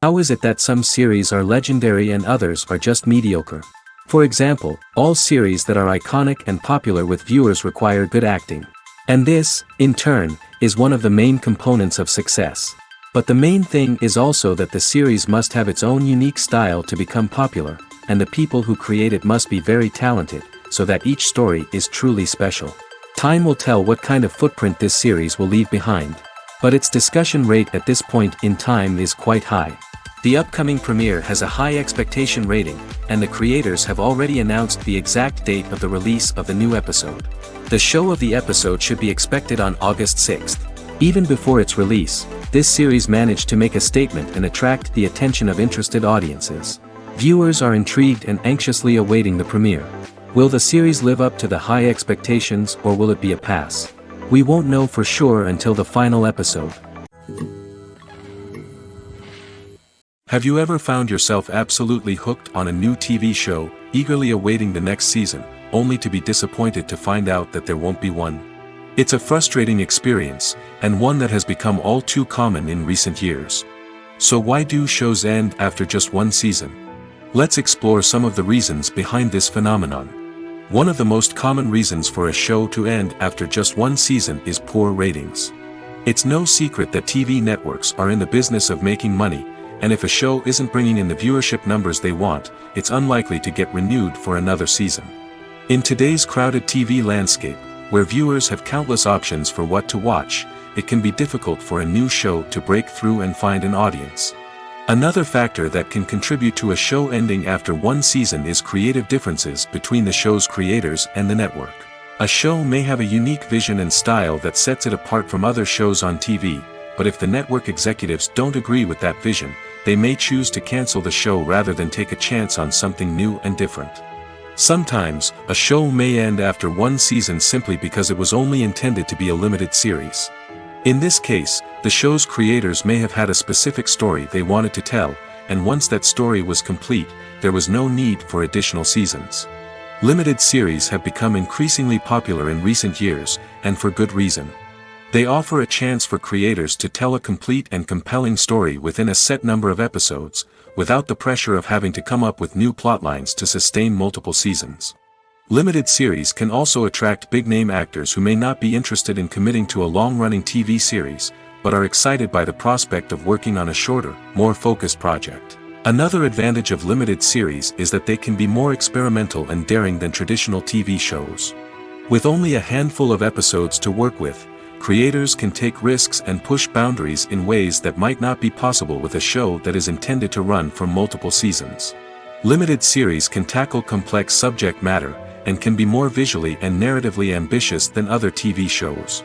How is it that some series are legendary and others are just mediocre? For example, all series that are iconic and popular with viewers require good acting. And this, in turn, is one of the main components of success. But the main thing is also that the series must have its own unique style to become popular, and the people who create it must be very talented, so that each story is truly special. Time will tell what kind of footprint this series will leave behind. But its discussion rate at this point in time is quite high. The upcoming premiere has a high expectation rating, and the creators have already announced the exact date of the release of the new episode. The show of the episode should be expected on August 6th. Even before its release, this series managed to make a statement and attract the attention of interested audiences. Viewers are intrigued and anxiously awaiting the premiere. Will the series live up to the high expectations, or will it be a pass? We won't know for sure until the final episode. Have you ever found yourself absolutely hooked on a new TV show, eagerly awaiting the next season, only to be disappointed to find out that there won't be one? It's a frustrating experience, and one that has become all too common in recent years. So why do shows end after just one season? Let's explore some of the reasons behind this phenomenon. One of the most common reasons for a show to end after just one season is poor ratings. It's no secret that TV networks are in the business of making money, and if a show isn't bringing in the viewership numbers they want, it's unlikely to get renewed for another season. In today's crowded TV landscape, where viewers have countless options for what to watch, it can be difficult for a new show to break through and find an audience. Another factor that can contribute to a show ending after one season is creative differences between the show's creators and the network. A show may have a unique vision and style that sets it apart from other shows on TV, but if the network executives don't agree with that vision, they may choose to cancel the show rather than take a chance on something new and different. Sometimes, a show may end after one season simply because it was only intended to be a limited series. In this case, the show's creators may have had a specific story they wanted to tell, and once that story was complete, there was no need for additional seasons. Limited series have become increasingly popular in recent years, and for good reason. They offer a chance for creators to tell a complete and compelling story within a set number of episodes, without the pressure of having to come up with new plotlines to sustain multiple seasons. Limited series can also attract big-name actors who may not be interested in committing to a long-running TV series, but are excited by the prospect of working on a shorter, more focused project. Another advantage of limited series is that they can be more experimental and daring than traditional TV shows. With only a handful of episodes to work with, creators can take risks and push boundaries in ways that might not be possible with a show that is intended to run for multiple seasons. Limited series can tackle complex subject matter, and can be more visually and narratively ambitious than other TV shows.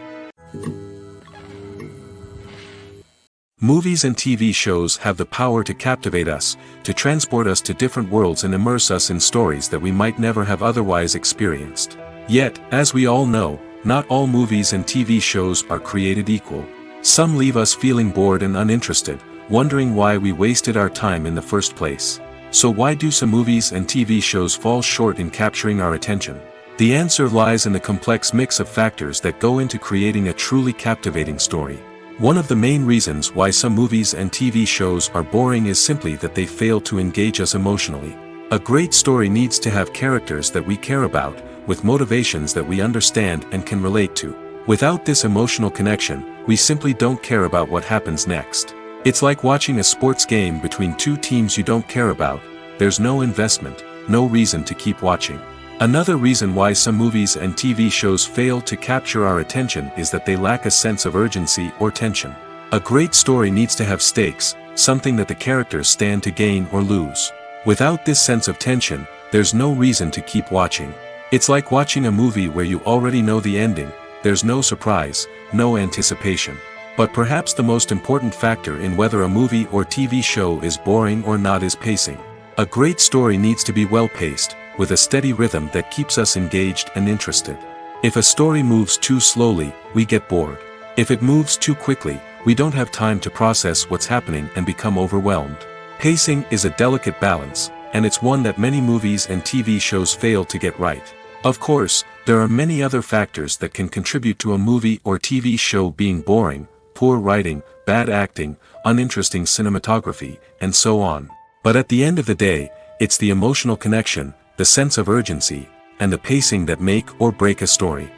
Movies and TV shows have the power to captivate us, to transport us to different worlds and immerse us in stories that we might never have otherwise experienced. Yet, as we all know, not all movies and TV shows are created equal. Some leave us feeling bored and uninterested, wondering why we wasted our time in the first place. So why do some movies and TV shows fall short in capturing our attention? The answer lies in the complex mix of factors that go into creating a truly captivating story. One of the main reasons why some movies and TV shows are boring is simply that they fail to engage us emotionally. A great story needs to have characters that we care about, with motivations that we understand and can relate to. Without this emotional connection, we simply don't care about what happens next. It's like watching a sports game between two teams you don't care about. There's no investment, no reason to keep watching. Another reason why some movies and TV shows fail to capture our attention is that they lack a sense of urgency or tension. A great story needs to have stakes, something that the characters stand to gain or lose. Without this sense of tension, there's no reason to keep watching. It's like watching a movie where you already know the ending. There's no surprise, no anticipation. But perhaps the most important factor in whether a movie or TV show is boring or not is pacing. A great story needs to be well-paced, with a steady rhythm that keeps us engaged and interested. If a story moves too slowly, we get bored. If it moves too quickly, we don't have time to process what's happening and become overwhelmed. Pacing is a delicate balance, and it's one that many movies and TV shows fail to get right. Of course, there are many other factors that can contribute to a movie or TV show being boring: poor writing, bad acting, uninteresting cinematography, and so on. But at the end of the day, it's the emotional connection, the sense of urgency, and the pacing that make or break a story.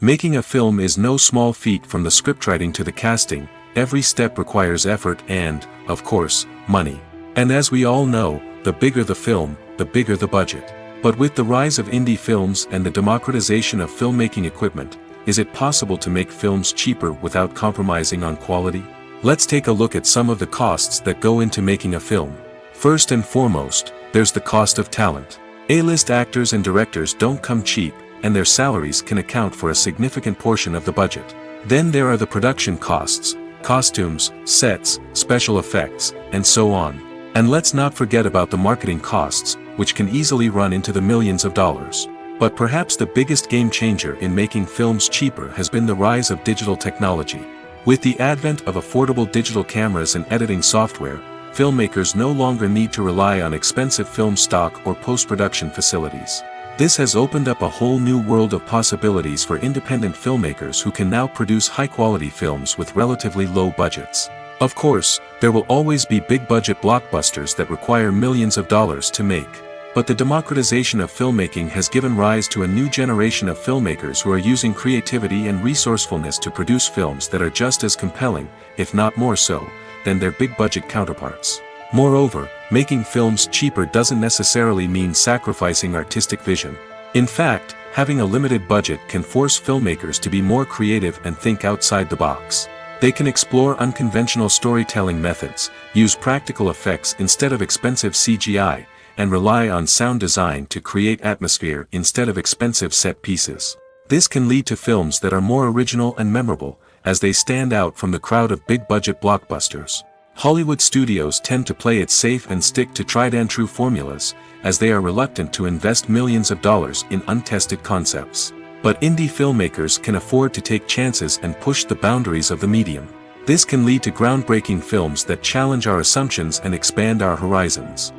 Making a film is no small feat. From the scriptwriting to the casting. Every step requires effort and, of course, money. And as we all know, the bigger the film, the bigger the budget. But with the rise of indie films and the democratization of filmmaking equipment, is it possible to make films cheaper without compromising on quality? Let's take a look at some of the costs that go into making a film. First and foremost, there's the cost of talent. A-list actors and directors don't come cheap, and their salaries can account for a significant portion of the budget. Then there are the production costs: costumes, sets, special effects, and so on. And let's not forget about the marketing costs, which can easily run into the millions of dollars. But perhaps the biggest game changer in making films cheaper has been the rise of digital technology. With the advent of affordable digital cameras and editing software, filmmakers no longer need to rely on expensive film stock or post-production facilities. This has opened up a whole new world of possibilities for independent filmmakers who can now produce high-quality films with relatively low budgets. Of course, there will always be big-budget blockbusters that require millions of dollars to make. But the democratization of filmmaking has given rise to a new generation of filmmakers who are using creativity and resourcefulness to produce films that are just as compelling, if not more so, than their big-budget counterparts. Moreover, making films cheaper doesn't necessarily mean sacrificing artistic vision. In fact, having a limited budget can force filmmakers to be more creative and think outside the box. They can explore unconventional storytelling methods, use practical effects instead of expensive CGI, and rely on sound design to create atmosphere instead of expensive set pieces. This can lead to films that are more original and memorable, as they stand out from the crowd of big-budget blockbusters. Hollywood studios tend to play it safe and stick to tried-and-true formulas, as they are reluctant to invest millions of dollars in untested concepts. But indie filmmakers can afford to take chances and push the boundaries of the medium. This can lead to groundbreaking films that challenge our assumptions and expand our horizons.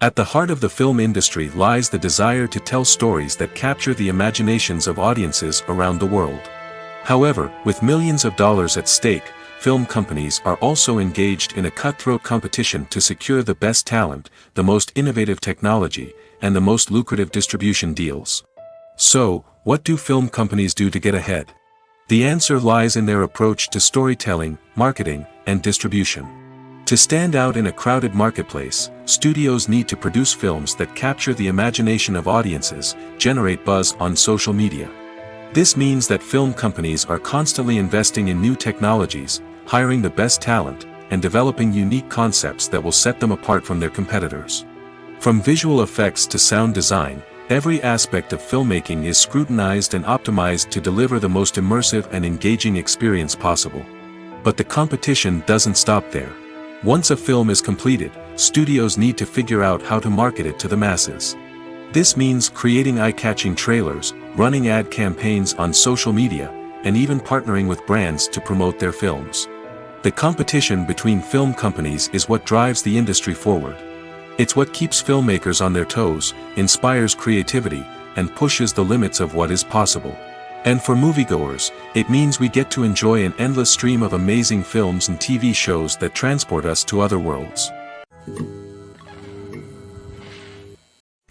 At the heart of the film industry lies the desire to tell stories that capture the imaginations of audiences around the world. However, with millions of dollars at stake, film companies are also engaged in a cutthroat competition to secure the best talent, the most innovative technology, and the most lucrative distribution deals. So, what do film companies do to get ahead? The answer lies in their approach to storytelling, marketing, and distribution. To stand out in a crowded marketplace, studios need to produce films that capture the imagination of audiences, generate buzz on social media. This means that film companies are constantly investing in new technologies, hiring the best talent, and developing unique concepts that will set them apart from their competitors. From visual effects to sound design, every aspect of filmmaking is scrutinized and optimized to deliver the most immersive and engaging experience possible. But the competition doesn't stop there. Once a film is completed, studios need to figure out how to market it to the masses. This means creating eye-catching trailers, running ad campaigns on social media, and even partnering with brands to promote their films. The competition between film companies is what drives the industry forward. It's what keeps filmmakers on their toes, inspires creativity, and pushes the limits of what is possible. And for moviegoers, it means we get to enjoy an endless stream of amazing films and TV shows that transport us to other worlds.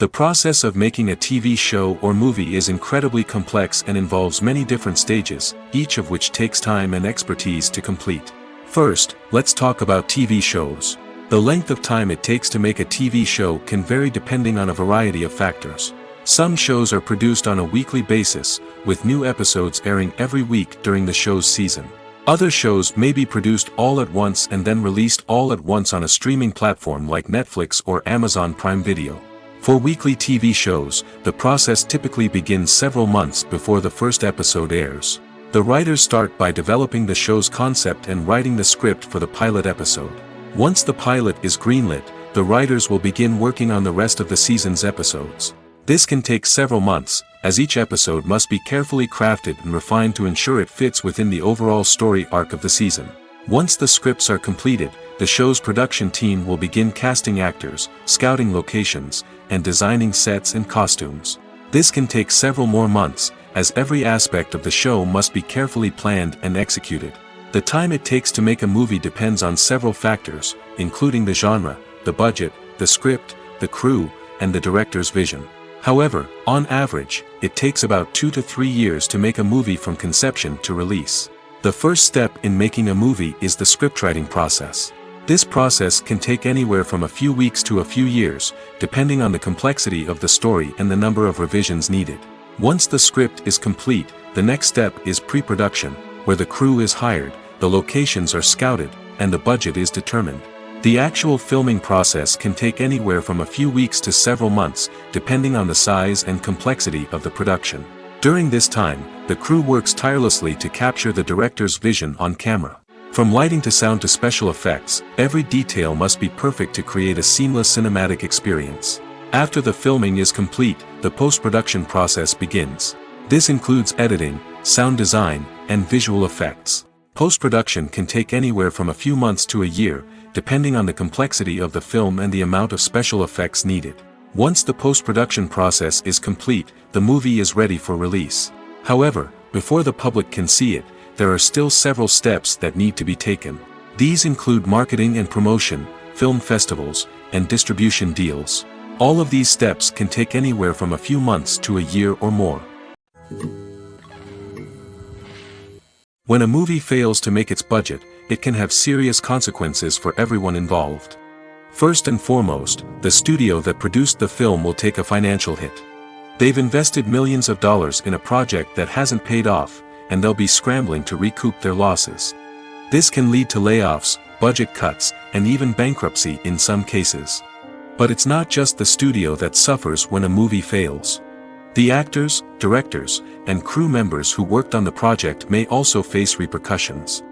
The process of making a TV show or movie is incredibly complex and involves many different stages, each of which takes time and expertise to complete. First, let's talk about TV shows. The length of time it takes to make a TV show can vary depending on a variety of factors. Some shows are produced on a weekly basis, with new episodes airing every week during the show's season. Other shows may be produced all at once and then released all at once on a streaming platform like Netflix or Amazon Prime Video. For weekly TV shows, the process typically begins several months before the first episode airs. The writers start by developing the show's concept and writing the script for the pilot episode. Once the pilot is greenlit, the writers will begin working on the rest of the season's episodes. This can take several months, as each episode must be carefully crafted and refined to ensure it fits within the overall story arc of the season. Once the scripts are completed, the show's production team will begin casting actors, scouting locations, and designing sets and costumes. This can take several more months, as every aspect of the show must be carefully planned and executed. The time it takes to make a movie depends on several factors, including the genre, the budget, the script, the crew, and the director's vision. However, on average, it takes about 2 to 3 years to make a movie from conception to release. The first step in making a movie is the scriptwriting process. This process can take anywhere from a few weeks to a few years, depending on the complexity of the story and the number of revisions needed. Once the script is complete, the next step is pre-production, where the crew is hired, the locations are scouted, and the budget is determined. The actual filming process can take anywhere from a few weeks to several months, depending on the size and complexity of the production. During this time, the crew works tirelessly to capture the director's vision on camera. From lighting to sound to special effects, every detail must be perfect to create a seamless cinematic experience. After the filming is complete, the post-production process begins. This includes editing, sound design, and visual effects. Post-production can take anywhere from a few months to a year, depending on the complexity of the film and the amount of special effects needed. Once the post-production process is complete, the movie is ready for release. However, before the public can see it, there are still several steps that need to be taken. These include marketing and promotion, film festivals, and distribution deals. All of these steps can take anywhere from a few months to a year or more. When a movie fails to make its budget, it can have serious consequences for everyone involved. First and foremost, the studio that produced the film will take a financial hit. They've invested millions of dollars in a project that hasn't paid off, and they'll be scrambling to recoup their losses. This can lead to layoffs, budget cuts, and even bankruptcy in some cases. But it's not just the studio that suffers when a movie fails. The actors, directors, and crew members who worked on the project may also face repercussions.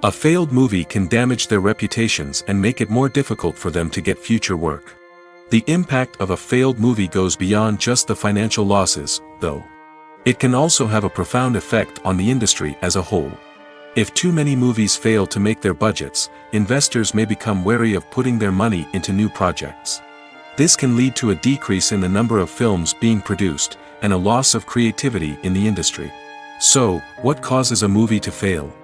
A failed movie can damage their reputations and make it more difficult for them to get future work. The impact of a failed movie goes beyond just the financial losses, though. It can also have a profound effect on the industry as a whole. If too many movies fail to make their budgets, investors may become wary of putting their money into new projects. This can lead to a decrease in the number of films being produced, and a loss of creativity in the industry. So, what causes a movie to fail?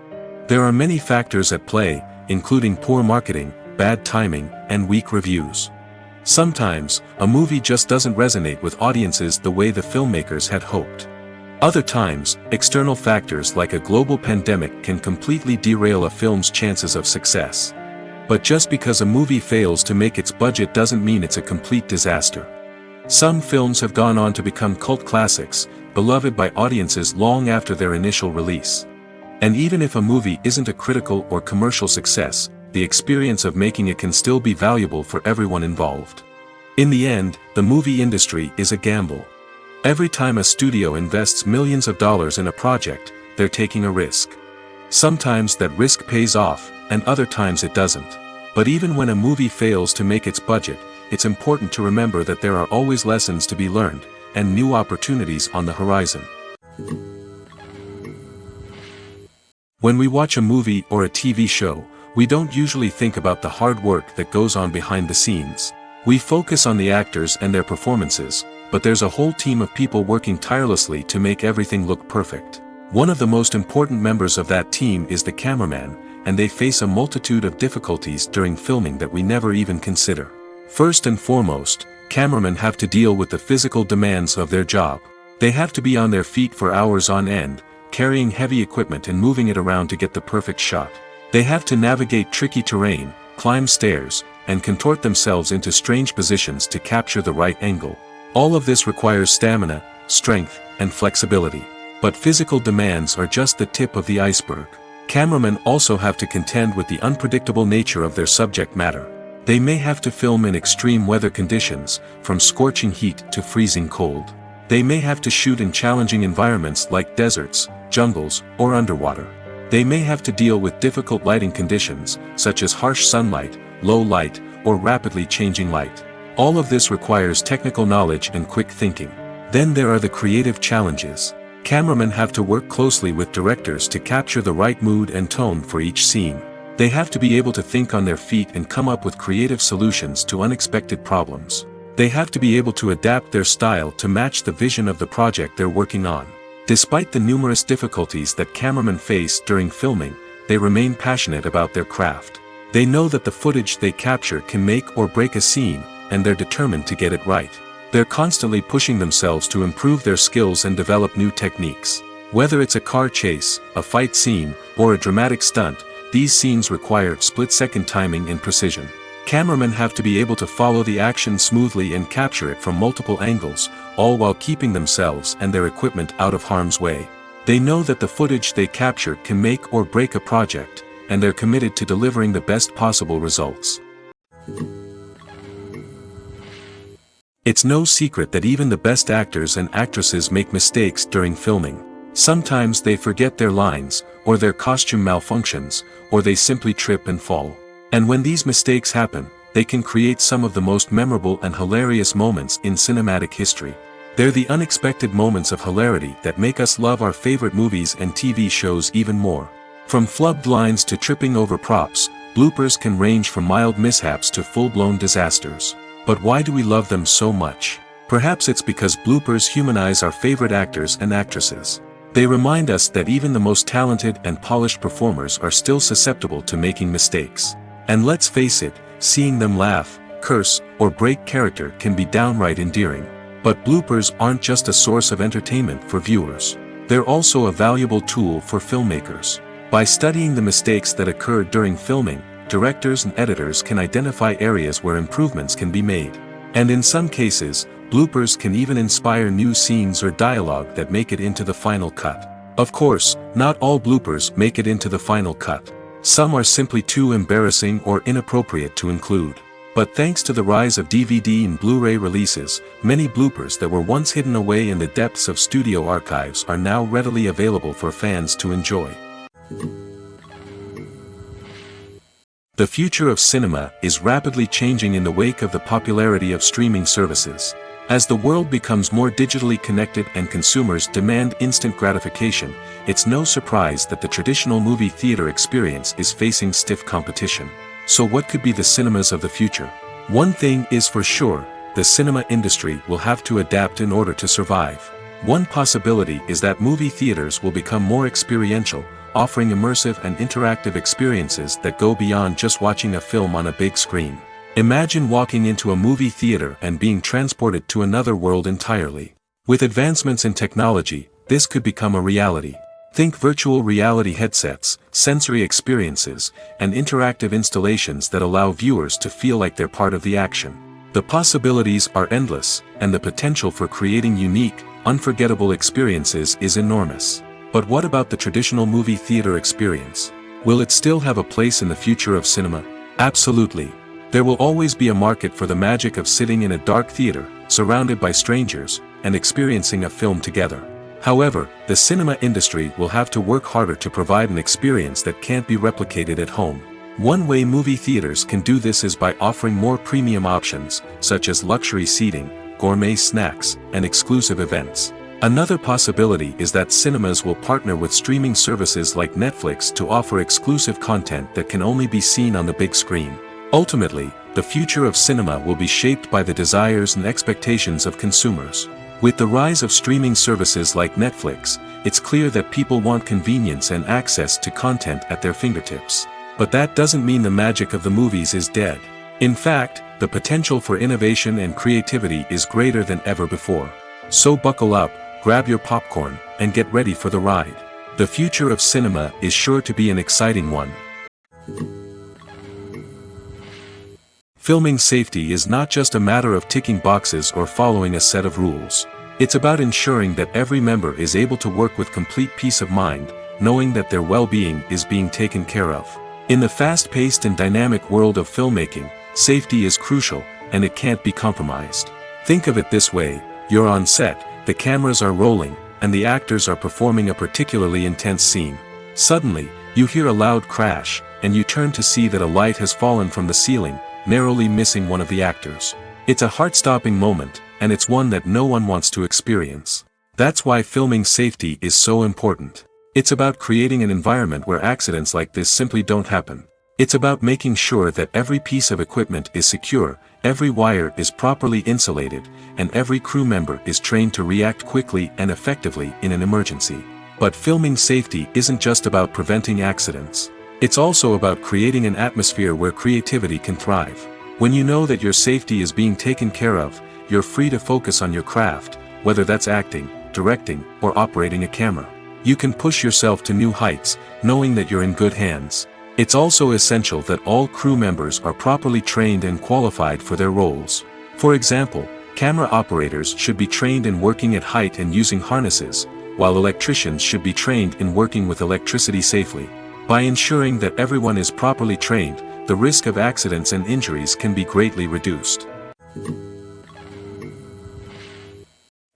There are many factors at play, including poor marketing, bad timing, and weak reviews. Sometimes, a movie just doesn't resonate with audiences the way the filmmakers had hoped. Other times, external factors like a global pandemic can completely derail a film's chances of success. But just because a movie fails to make its budget doesn't mean it's a complete disaster. Some films have gone on to become cult classics, beloved by audiences long after their initial release. And even if a movie isn't a critical or commercial success, the experience of making it can still be valuable for everyone involved. In the end, the movie industry is a gamble. Every time a studio invests millions of dollars in a project, they're taking a risk. Sometimes that risk pays off, and other times it doesn't. But even when a movie fails to make its budget, it's important to remember that there are always lessons to be learned, and new opportunities on the horizon. When we watch a movie or a TV show, we don't usually think about the hard work that goes on behind the scenes. We focus on the actors and their performances, but there's a whole team of people working tirelessly to make everything look perfect. One of the most important members of that team is the cameraman, and they face a multitude of difficulties during filming that we never even consider. First and foremost, cameramen have to deal with the physical demands of their job. They have to be on their feet for hours on end, carrying heavy equipment and moving it around to get the perfect shot. They have to navigate tricky terrain, climb stairs, and contort themselves into strange positions to capture the right angle. All of this requires stamina, strength, and flexibility. But physical demands are just the tip of the iceberg. Cameramen also have to contend with the unpredictable nature of their subject matter. They may have to film in extreme weather conditions, from scorching heat to freezing cold. They may have to shoot in challenging environments like deserts, jungles, or underwater. They may have to deal with difficult lighting conditions, such as harsh sunlight, low light, or rapidly changing light. All of this requires technical knowledge and quick thinking. Then there are the creative challenges. Cameramen have to work closely with directors to capture the right mood and tone for each scene. They have to be able to think on their feet and come up with creative solutions to unexpected problems. They have to be able to adapt their style to match the vision of the project they're working on. Despite the numerous difficulties that cameramen face during filming, they remain passionate about their craft. They know that the footage they capture can make or break a scene, and they're determined to get it right. They're constantly pushing themselves to improve their skills and develop new techniques. Whether it's a car chase, a fight scene, or a dramatic stunt, these scenes require split-second timing and precision. Cameramen have to be able to follow the action smoothly and capture it from multiple angles, all while keeping themselves and their equipment out of harm's way. They know that the footage they capture can make or break a project, and they're committed to delivering the best possible results. It's no secret that even the best actors and actresses make mistakes during filming. Sometimes they forget their lines, or their costume malfunctions, or they simply trip and fall. And when these mistakes happen, they can create some of the most memorable and hilarious moments in cinematic history. They're the unexpected moments of hilarity that make us love our favorite movies and TV shows even more. From flubbed lines to tripping over props, bloopers can range from mild mishaps to full-blown disasters. But why do we love them so much? Perhaps it's because bloopers humanize our favorite actors and actresses. They remind us that even the most talented and polished performers are still susceptible to making mistakes. And let's face it, seeing them laugh, curse, or break character can be downright endearing. But bloopers aren't just a source of entertainment for viewers. They're also a valuable tool for filmmakers. By studying the mistakes that occurred during filming, directors and editors can identify areas where improvements can be made. And in some cases, bloopers can even inspire new scenes or dialogue that make it into the final cut. Of course, not all bloopers make it into the final cut. Some are simply too embarrassing or inappropriate to include. But thanks to the rise of DVD and Blu-ray releases, many bloopers that were once hidden away in the depths of studio archives are now readily available for fans to enjoy. The future of cinema is rapidly changing in the wake of the popularity of streaming services. As the world becomes more digitally connected and consumers demand instant gratification, it's no surprise that the traditional movie theater experience is facing stiff competition. So what could be the cinemas of the future? One thing is for sure, the cinema industry will have to adapt in order to survive. One possibility is that movie theaters will become more experiential, offering immersive and interactive experiences that go beyond just watching a film on a big screen. Imagine walking into a movie theater and being transported to another world entirely. With advancements in technology, this could become a reality. Think virtual reality headsets, sensory experiences, and interactive installations that allow viewers to feel like they're part of the action. The possibilities are endless, and the potential for creating unique, unforgettable experiences is enormous. But what about the traditional movie theater experience? Will it still have a place in the future of cinema? Absolutely. There will always be a market for the magic of sitting in a dark theater, surrounded by strangers, and experiencing a film together. However, the cinema industry will have to work harder to provide an experience that can't be replicated at home. One way movie theaters can do this is by offering more premium options, such as luxury seating, gourmet snacks, and exclusive events. Another possibility is that cinemas will partner with streaming services like Netflix to offer exclusive content that can only be seen on the big screen. Ultimately, the future of cinema will be shaped by the desires and expectations of consumers. With the rise of streaming services like Netflix, it's clear that people want convenience and access to content at their fingertips. But that doesn't mean the magic of the movies is dead. In fact, the potential for innovation and creativity is greater than ever before. So buckle up, grab your popcorn, and get ready for the ride. The future of cinema is sure to be an exciting one. Filming safety is not just a matter of ticking boxes or following a set of rules. It's about ensuring that every member is able to work with complete peace of mind, knowing that their well-being is being taken care of. In the fast-paced and dynamic world of filmmaking, safety is crucial, and it can't be compromised. Think of it this way: you're on set, the cameras are rolling, and the actors are performing a particularly intense scene. Suddenly, you hear a loud crash, and you turn to see that a light has fallen from the ceiling, narrowly missing one of the actors. It's a heart-stopping moment, and it's one that no one wants to experience. That's why filming safety is so important. It's about creating an environment where accidents like this simply don't happen. It's about making sure that every piece of equipment is secure, every wire is properly insulated, and every crew member is trained to react quickly and effectively in an emergency. But filming safety isn't just about preventing accidents. It's also about creating an atmosphere where creativity can thrive. When you know that your safety is being taken care of, you're free to focus on your craft, whether that's acting, directing, or operating a camera. You can push yourself to new heights, knowing that you're in good hands. It's also essential that all crew members are properly trained and qualified for their roles. For example, camera operators should be trained in working at height and using harnesses, while electricians should be trained in working with electricity safely. By ensuring that everyone is properly trained, the risk of accidents and injuries can be greatly reduced.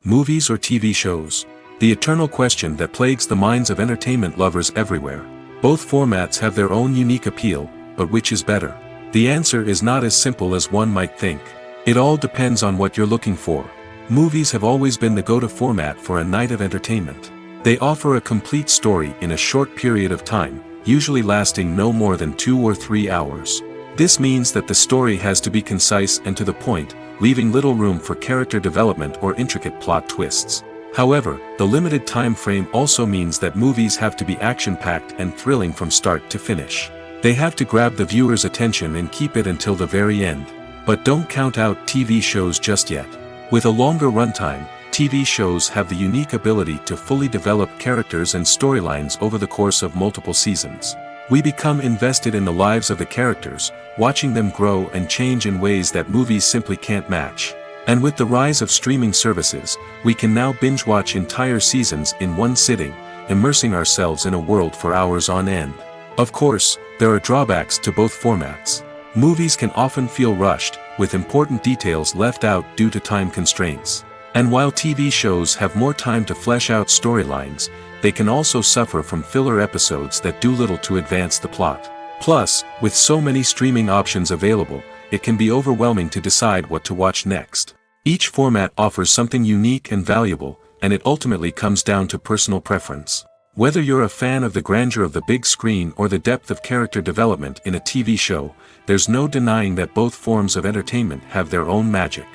Movies or TV shows? The eternal question that plagues the minds of entertainment lovers everywhere. Both formats have their own unique appeal, but which is better? The answer is not as simple as one might think. It all depends on what you're looking for. Movies have always been the go-to format for a night of entertainment. They offer a complete story in a short period of time, usually lasting no more than 2 or 3 hours. This means that the story has to be concise and to the point, leaving little room for character development or intricate plot twists. However, the limited time frame also means that movies have to be action-packed and thrilling from start to finish. They have to grab the viewer's attention and keep it until the very end. But don't count out TV shows just yet. With a longer runtime, TV shows have the unique ability to fully develop characters and storylines over the course of multiple seasons. We become invested in the lives of the characters, watching them grow and change in ways that movies simply can't match. And with the rise of streaming services, we can now binge-watch entire seasons in one sitting, immersing ourselves in a world for hours on end. Of course, there are drawbacks to both formats. Movies can often feel rushed, with important details left out due to time constraints. And while TV shows have more time to flesh out storylines, they can also suffer from filler episodes that do little to advance the plot. Plus, with so many streaming options available, it can be overwhelming to decide what to watch next. Each format offers something unique and valuable, and it ultimately comes down to personal preference. Whether you're a fan of the grandeur of the big screen or the depth of character development in a TV show, there's no denying that both forms of entertainment have their own magic.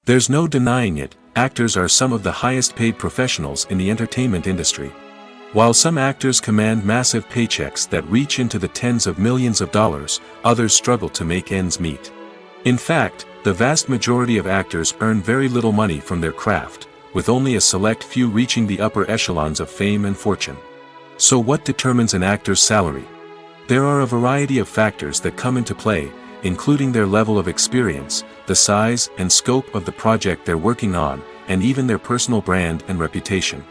There's no denying it, actors are some of the highest paid professionals in the entertainment industry. While some actors command massive paychecks that reach into the tens of millions of dollars, others struggle to make ends meet. In fact, the vast majority of actors earn very little money from their craft, with only a select few reaching the upper echelons of fame and fortune. So what determines an actor's salary? There are a variety of factors that come into play, including their level of experience, the size and scope of the project they're working on, and even their personal brand and reputation.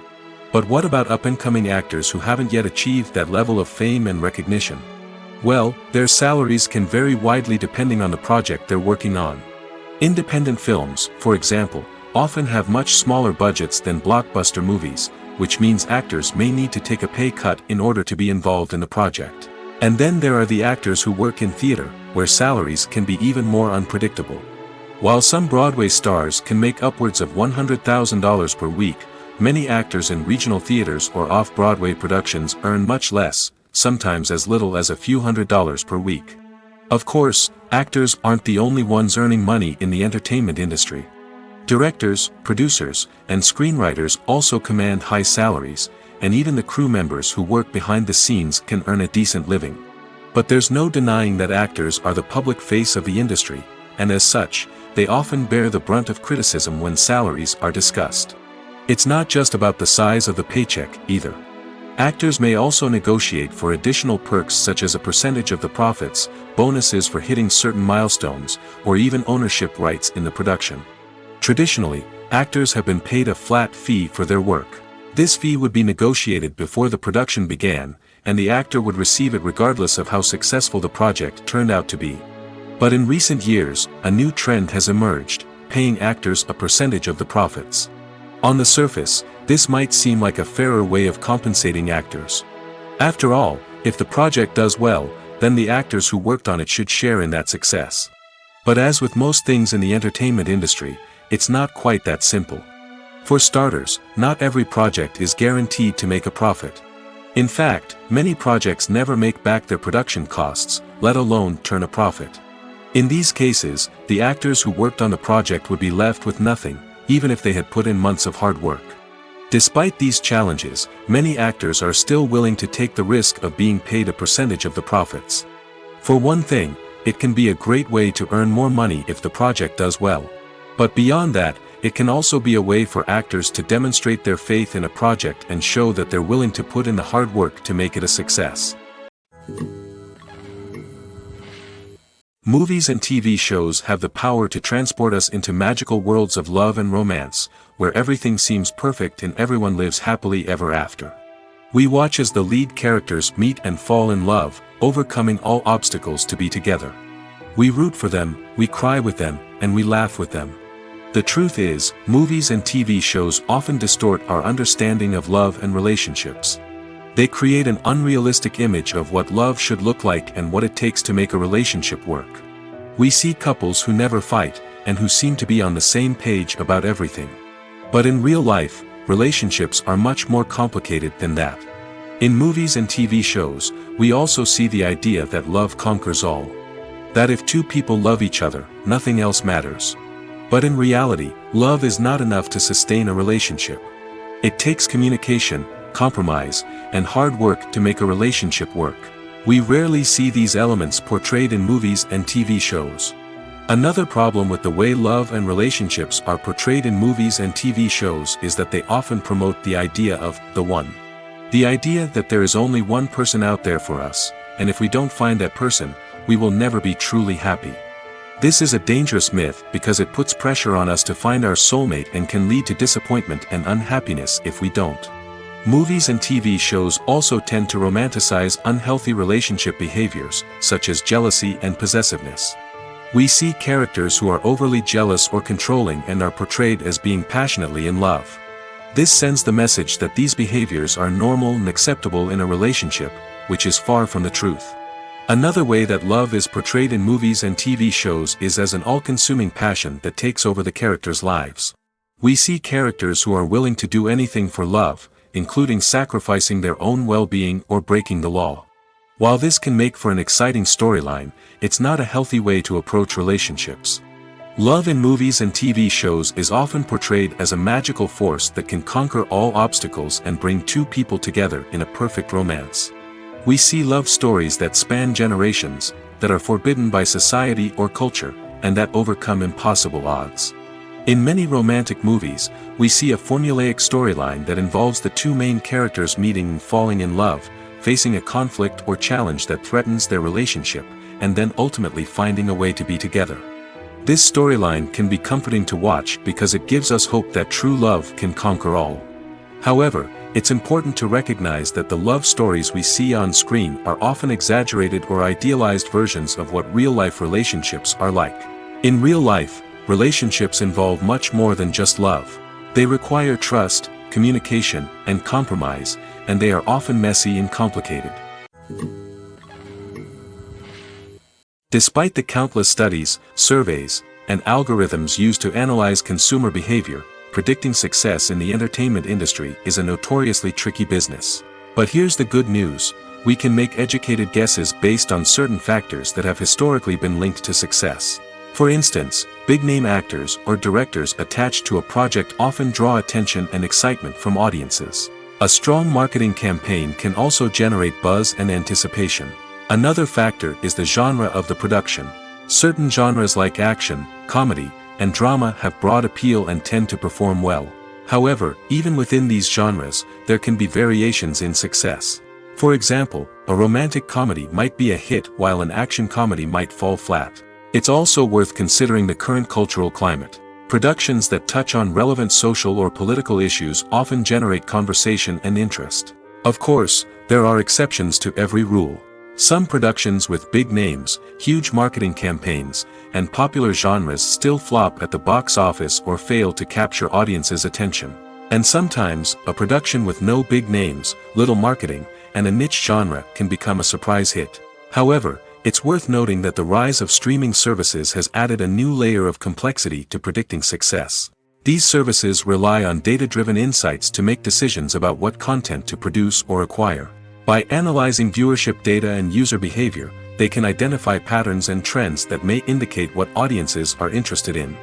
But what about up-and-coming actors who haven't yet achieved that level of fame and recognition? Well, their salaries can vary widely depending on the project they're working on. Independent films, for example, often have much smaller budgets than blockbuster movies, which means actors may need to take a pay cut in order to be involved in the project. And then there are the actors who work in theater, where salaries can be even more unpredictable. While some Broadway stars can make upwards of $100,000 per week, many actors in regional theaters or off-Broadway productions earn much less, sometimes as little as a few $100s per week. Of course, actors aren't the only ones earning money in the entertainment industry. Directors, producers, and screenwriters also command high salaries, and even the crew members who work behind the scenes can earn a decent living. But there's no denying that actors are the public face of the industry, and as such, they often bear the brunt of criticism when salaries are discussed. It's not just about the size of the paycheck, either. Actors may also negotiate for additional perks such as a percentage of the profits, bonuses for hitting certain milestones, or even ownership rights in the production. Traditionally, actors have been paid a flat fee for their work. This fee would be negotiated before the production began, and the actor would receive it regardless of how successful the project turned out to be. But in recent years, a new trend has emerged, paying actors a percentage of the profits. On the surface, this might seem like a fairer way of compensating actors. After all, if the project does well, then the actors who worked on it should share in that success. But as with most things in the entertainment industry, it's not quite that simple. For starters, not every project is guaranteed to make a profit. In fact, many projects never make back their production costs, let alone turn a profit. In these cases, the actors who worked on the project would be left with nothing, even if they had put in months of hard work. Despite these challenges, many actors are still willing to take the risk of being paid a percentage of the profits. For one thing, it can be a great way to earn more money if the project does well. But beyond that, it can also be a way for actors to demonstrate their faith in a project and show that they're willing to put in the hard work to make it a success. Movies and TV shows have the power to transport us into magical worlds of love and romance, where everything seems perfect and everyone lives happily ever after. We watch as the lead characters meet and fall in love, overcoming all obstacles to be together. We root for them, we cry with them, and we laugh with them. The truth is, movies and TV shows often distort our understanding of love and relationships. They create an unrealistic image of what love should look like and what it takes to make a relationship work. We see couples who never fight, and who seem to be on the same page about everything. But in real life, relationships are much more complicated than that. In movies and TV shows, we also see the idea that love conquers all. That if two people love each other, nothing else matters. But in reality, love is not enough to sustain a relationship. It takes communication, compromise, and hard work to make a relationship work. We rarely see these elements portrayed in movies and TV shows. Another problem with the way love and relationships are portrayed in movies and TV shows is that they often promote the idea of the one. The idea that there is only one person out there for us, and if we don't find that person, we will never be truly happy. This is a dangerous myth because it puts pressure on us to find our soulmate and can lead to disappointment and unhappiness if we don't. Movies and TV shows also tend to romanticize unhealthy relationship behaviors, such as jealousy and possessiveness. We see characters who are overly jealous or controlling and are portrayed as being passionately in love. This sends the message that these behaviors are normal and acceptable in a relationship, which is far from the truth. Another way that love is portrayed in movies and TV shows is as an all-consuming passion that takes over the characters' lives. We see characters who are willing to do anything for love, including sacrificing their own well-being or breaking the law. While this can make for an exciting storyline, it's not a healthy way to approach relationships. Love in movies and TV shows is often portrayed as a magical force that can conquer all obstacles and bring two people together in a perfect romance. We see love stories that span generations, that are forbidden by society or culture, and that overcome impossible odds. In many romantic movies, we see a formulaic storyline that involves the two main characters meeting and falling in love, facing a conflict or challenge that threatens their relationship, and then ultimately finding a way to be together. This storyline can be comforting to watch because it gives us hope that true love can conquer all. However, it's important to recognize that the love stories we see on screen are often exaggerated or idealized versions of what real-life relationships are like. In real life, relationships involve much more than just love. They require trust, communication, and compromise, and they are often messy and complicated. Despite the countless studies, surveys, and algorithms used to analyze consumer behavior, predicting success in the entertainment industry is a notoriously tricky business. But here's the good news: we can make educated guesses based on certain factors that have historically been linked to success. For instance, big-name actors or directors attached to a project often draw attention and excitement from audiences. A strong marketing campaign can also generate buzz and anticipation. Another factor is the genre of the production. Certain genres like action, comedy, and drama have broad appeal and tend to perform well. However, even within these genres, there can be variations in success. For example, a romantic comedy might be a hit while an action comedy might fall flat. It's also worth considering the current cultural climate. Productions that touch on relevant social or political issues often generate conversation and interest. Of course, there are exceptions to every rule. Some productions with big names, huge marketing campaigns, and popular genres still flop at the box office or fail to capture audiences' attention. And sometimes, a production with no big names, little marketing, and a niche genre can become a surprise hit. However, it's worth noting that the rise of streaming services has added a new layer of complexity to predicting success. These services rely on data-driven insights to make decisions about what content to produce or acquire. By analyzing viewership data and user behavior, they can identify patterns and trends that may indicate what audiences are interested in.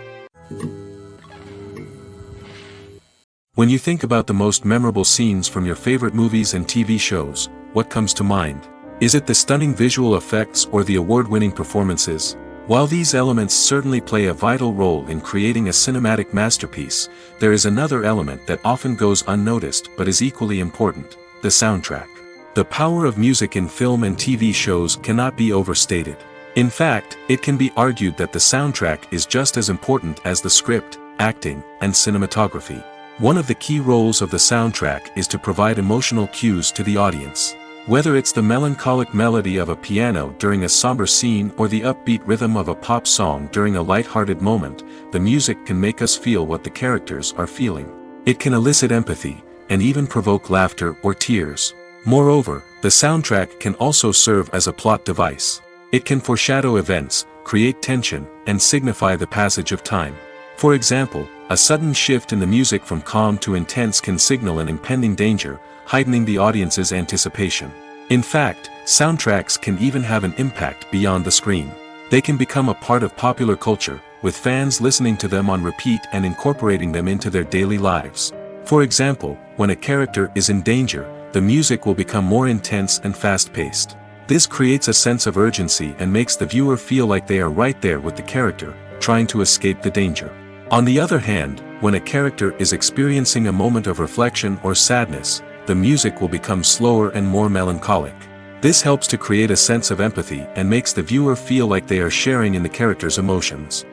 When you think about the most memorable scenes from your favorite movies and TV shows, what comes to mind? Is it the stunning visual effects or the award-winning performances? While these elements certainly play a vital role in creating a cinematic masterpiece, there is another element that often goes unnoticed but is equally important: the soundtrack. The power of music in film and TV shows cannot be overstated. In fact, it can be argued that the soundtrack is just as important as the script, acting, and cinematography. One of the key roles of the soundtrack is to provide emotional cues to the audience. Whether it's the melancholic melody of a piano during a somber scene or the upbeat rhythm of a pop song during a light-hearted moment, the music can make us feel what the characters are feeling. It can elicit empathy, and even provoke laughter or tears. Moreover, the soundtrack can also serve as a plot device. It can foreshadow events, create tension, and signify the passage of time. For example, a sudden shift in the music from calm to intense can signal an impending danger, heightening the audience's anticipation. In fact, soundtracks can even have an impact beyond the screen. They can become a part of popular culture, with fans listening to them on repeat and incorporating them into their daily lives. For example, when a character is in danger, the music will become more intense and fast-paced. This creates a sense of urgency and makes the viewer feel like they are right there with the character, trying to escape the danger. On the other hand, when a character is experiencing a moment of reflection or sadness, the music will become slower and more melancholic. This helps to create a sense of empathy and makes the viewer feel like they are sharing in the character's emotions.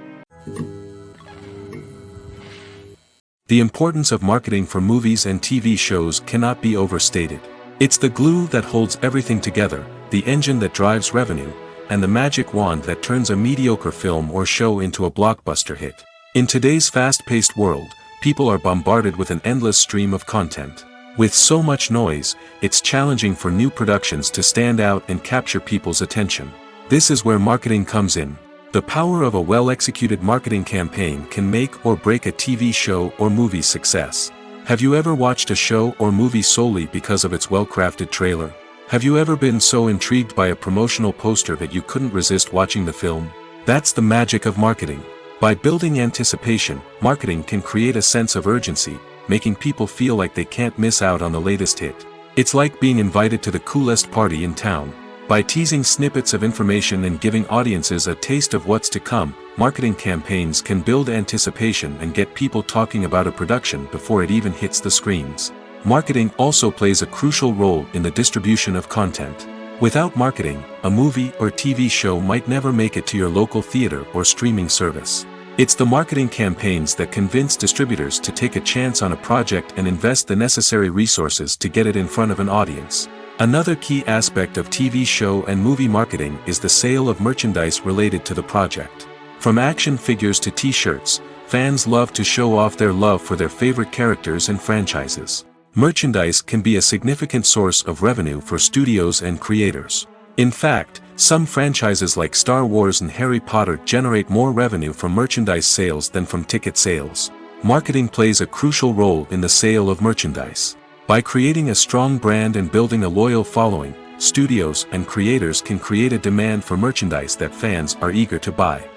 The importance of marketing for movies and TV shows cannot be overstated. It's the glue that holds everything together, the engine that drives revenue, and the magic wand that turns a mediocre film or show into a blockbuster hit. In today's fast-paced world, people are bombarded with an endless stream of content. With so much noise, it's challenging for new productions to stand out and capture people's attention. This is where marketing comes in. The power of a well-executed marketing campaign can make or break a TV show or movie's success. Have you ever watched a show or movie solely because of its well-crafted trailer? Have you ever been so intrigued by a promotional poster that you couldn't resist watching the film? That's the magic of marketing. By building anticipation, marketing can create a sense of urgency, making people feel like they can't miss out on the latest hit. It's like being invited to the coolest party in town. By teasing snippets of information and giving audiences a taste of what's to come, marketing campaigns can build anticipation and get people talking about a production before it even hits the screens. Marketing also plays a crucial role in the distribution of content. Without marketing, a movie or TV show might never make it to your local theater or streaming service. It's the marketing campaigns that convince distributors to take a chance on a project and invest the necessary resources to get it in front of an audience. Another key aspect of TV show and movie marketing is the sale of merchandise related to the project. From action figures to t-shirts, fans love to show off their love for their favorite characters and franchises. Merchandise can be a significant source of revenue for studios and creators. In fact, some franchises like Star Wars and Harry Potter generate more revenue from merchandise sales than from ticket sales. Marketing plays a crucial role in the sale of merchandise. By creating a strong brand and building a loyal following, studios and creators can create a demand for merchandise that fans are eager to buy.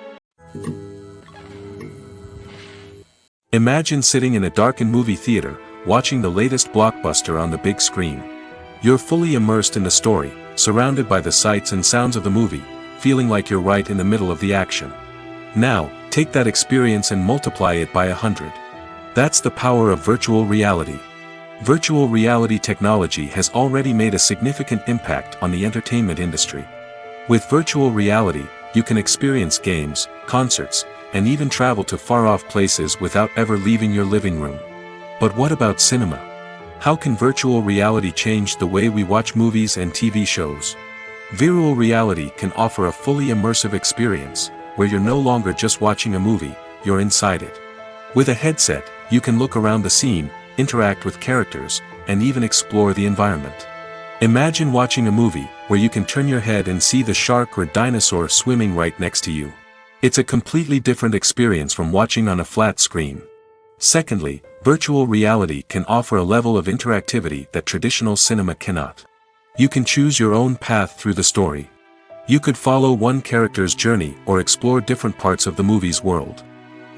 Imagine sitting in a darkened movie theater, watching the latest blockbuster on the big screen. You're fully immersed in the story, surrounded by the sights and sounds of the movie, feeling like you're right in the middle of the action. Now, take that experience and multiply it by 100. That's the power of virtual reality. Virtual reality technology has already made a significant impact on the entertainment industry. With virtual reality, you can experience games, concerts, and even travel to far-off places without ever leaving your living room. But what about cinema? How can virtual reality change the way we watch movies and TV shows? Virtual reality can offer a fully immersive experience, where you're no longer just watching a movie, you're inside it. With a headset, you can look around the scene, interact with characters, and even explore the environment. Imagine watching a movie, where you can turn your head and see the shark or dinosaur swimming right next to you. It's a completely different experience from watching on a flat screen. Secondly, virtual reality can offer a level of interactivity that traditional cinema cannot. You can choose your own path through the story. You could follow one character's journey or explore different parts of the movie's world.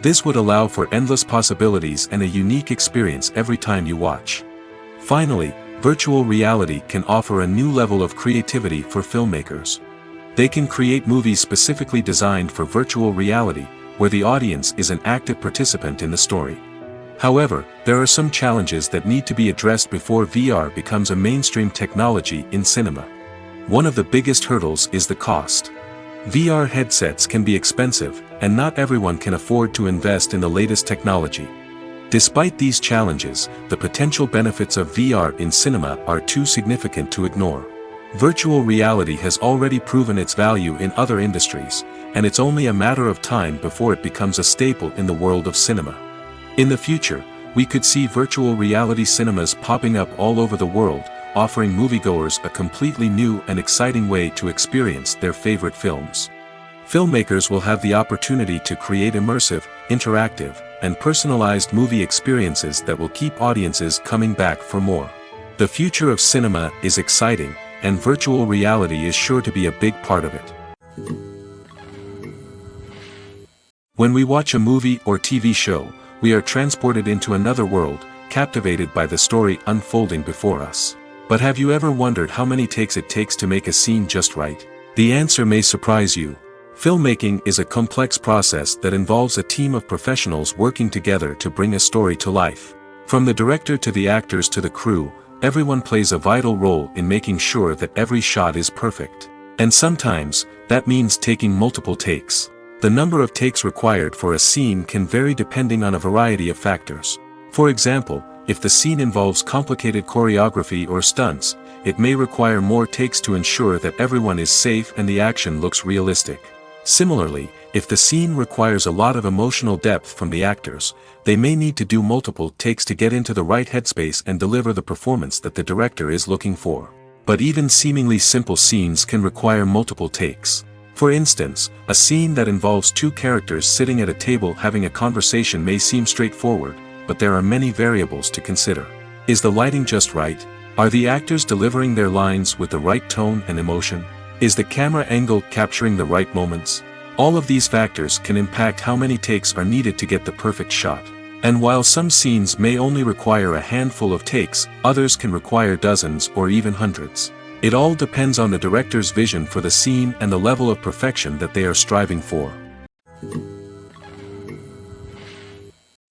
This would allow for endless possibilities and a unique experience every time you watch. Finally, virtual reality can offer a new level of creativity for filmmakers. They can create movies specifically designed for virtual reality, where the audience is an active participant in the story. However, there are some challenges that need to be addressed before VR becomes a mainstream technology in cinema. One of the biggest hurdles is the cost. VR headsets can be expensive, and not everyone can afford to invest in the latest technology. Despite these challenges, the potential benefits of VR in cinema are too significant to ignore. Virtual reality has already proven its value in other industries, and it's only a matter of time before it becomes a staple in the world of cinema. In the future, we could see virtual reality cinemas popping up all over the world, offering moviegoers a completely new and exciting way to experience their favorite films. Filmmakers will have the opportunity to create immersive, interactive, and personalized movie experiences that will keep audiences coming back for more. The future of cinema is exciting, and virtual reality is sure to be a big part of it. When we watch a movie or TV show, we are transported into another world, captivated by the story unfolding before us. But have you ever wondered how many takes it takes to make a scene just right? The answer may surprise you. Filmmaking is a complex process that involves a team of professionals working together to bring a story to life. From the director to the actors to the crew, everyone plays a vital role in making sure that every shot is perfect. And sometimes, that means taking multiple takes. The number of takes required for a scene can vary depending on a variety of factors. For example, if the scene involves complicated choreography or stunts, it may require more takes to ensure that everyone is safe and the action looks realistic. Similarly, if the scene requires a lot of emotional depth from the actors, they may need to do multiple takes to get into the right headspace and deliver the performance that the director is looking for. But even seemingly simple scenes can require multiple takes. For instance, a scene that involves two characters sitting at a table having a conversation may seem straightforward, but there are many variables to consider. Is the lighting just right? Are the actors delivering their lines with the right tone and emotion? Is the camera angle capturing the right moments? All of these factors can impact how many takes are needed to get the perfect shot. And while some scenes may only require a handful of takes, others can require dozens or even hundreds. It all depends on the director's vision for the scene and the level of perfection that they are striving for.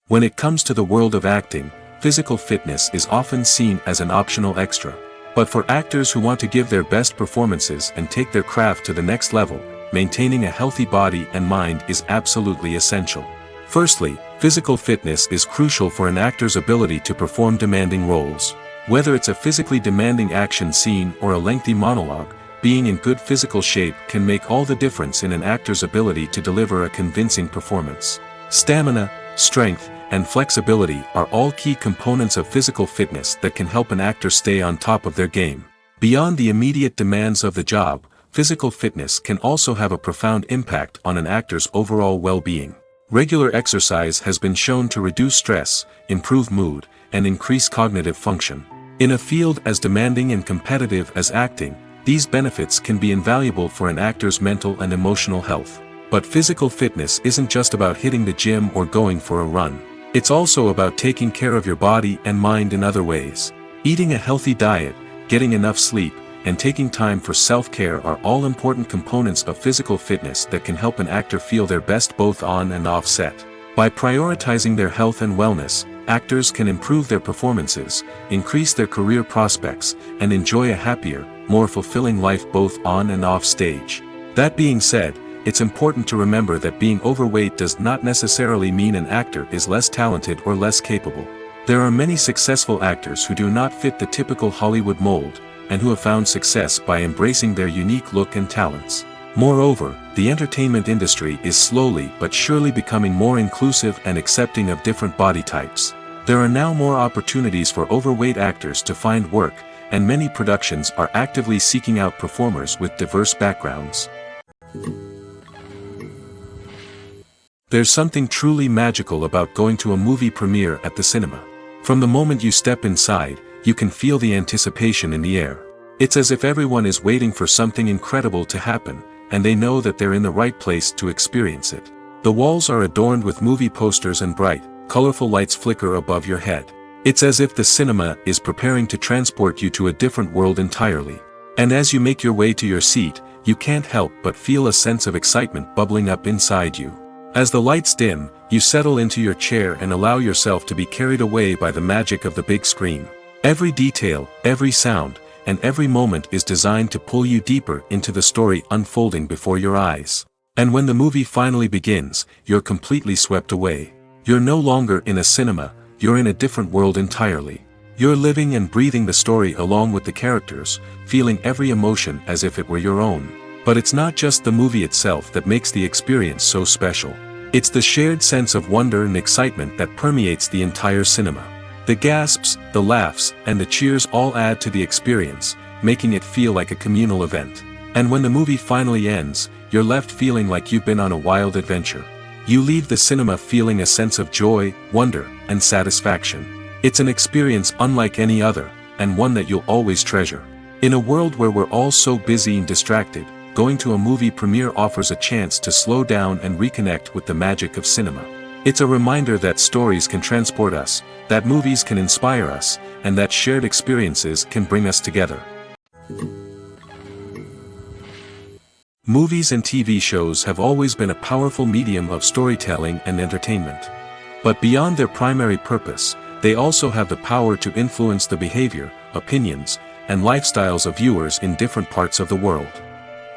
When it comes to the world of acting, physical fitness is often seen as an optional extra. But for actors who want to give their best performances and take their craft to the next level, maintaining a healthy body and mind is absolutely essential. Firstly, physical fitness is crucial for an actor's ability to perform demanding roles. Whether it's a physically demanding action scene or a lengthy monologue, being in good physical shape can make all the difference in an actor's ability to deliver a convincing performance. Stamina, strength, and flexibility are all key components of physical fitness that can help an actor stay on top of their game. Beyond the immediate demands of the job, physical fitness can also have a profound impact on an actor's overall well-being. Regular exercise has been shown to reduce stress, improve mood, and increase cognitive function. In a field as demanding and competitive as acting, these benefits can be invaluable for an actor's mental and emotional health. But physical fitness isn't just about hitting the gym or going for a run. It's also about taking care of your body and mind in other ways. Eating a healthy diet, getting enough sleep, and taking time for self-care are all important components of physical fitness that can help an actor feel their best both on and off set. By prioritizing their health and wellness, actors can improve their performances, increase their career prospects, and enjoy a happier, more fulfilling life both on and off stage. That being said, it's important to remember that being overweight does not necessarily mean an actor is less talented or less capable. There are many successful actors who do not fit the typical Hollywood mold, and who have found success by embracing their unique look and talents. Moreover, the entertainment industry is slowly but surely becoming more inclusive and accepting of different body types. There are now more opportunities for overweight actors to find work, and many productions are actively seeking out performers with diverse backgrounds. There's something truly magical about going to a movie premiere at the cinema. From the moment you step inside, you can feel the anticipation in the air. It's as if everyone is waiting for something incredible to happen, and they know that they're in the right place to experience it. The walls are adorned with movie posters and bright, colorful lights flicker above your head. It's as if the cinema is preparing to transport you to a different world entirely. And as you make your way to your seat, you can't help but feel a sense of excitement bubbling up inside you. As the lights dim, you settle into your chair and allow yourself to be carried away by the magic of the big screen. Every detail, every sound, and every moment is designed to pull you deeper into the story unfolding before your eyes. And when the movie finally begins, you're completely swept away. You're no longer in a cinema, you're in a different world entirely. You're living and breathing the story along with the characters, feeling every emotion as if it were your own. But it's not just the movie itself that makes the experience so special. It's the shared sense of wonder and excitement that permeates the entire cinema. The gasps, the laughs, and the cheers all add to the experience, making it feel like a communal event. And when the movie finally ends, you're left feeling like you've been on a wild adventure. You leave the cinema feeling a sense of joy, wonder, and satisfaction. It's an experience unlike any other, and one that you'll always treasure. In a world where we're all so busy and distracted, going to a movie premiere offers a chance to slow down and reconnect with the magic of cinema. It's a reminder that stories can transport us, that movies can inspire us, and that shared experiences can bring us together. Movies and TV shows have always been a powerful medium of storytelling and entertainment. But beyond their primary purpose, they also have the power to influence the behavior, opinions, and lifestyles of viewers in different parts of the world.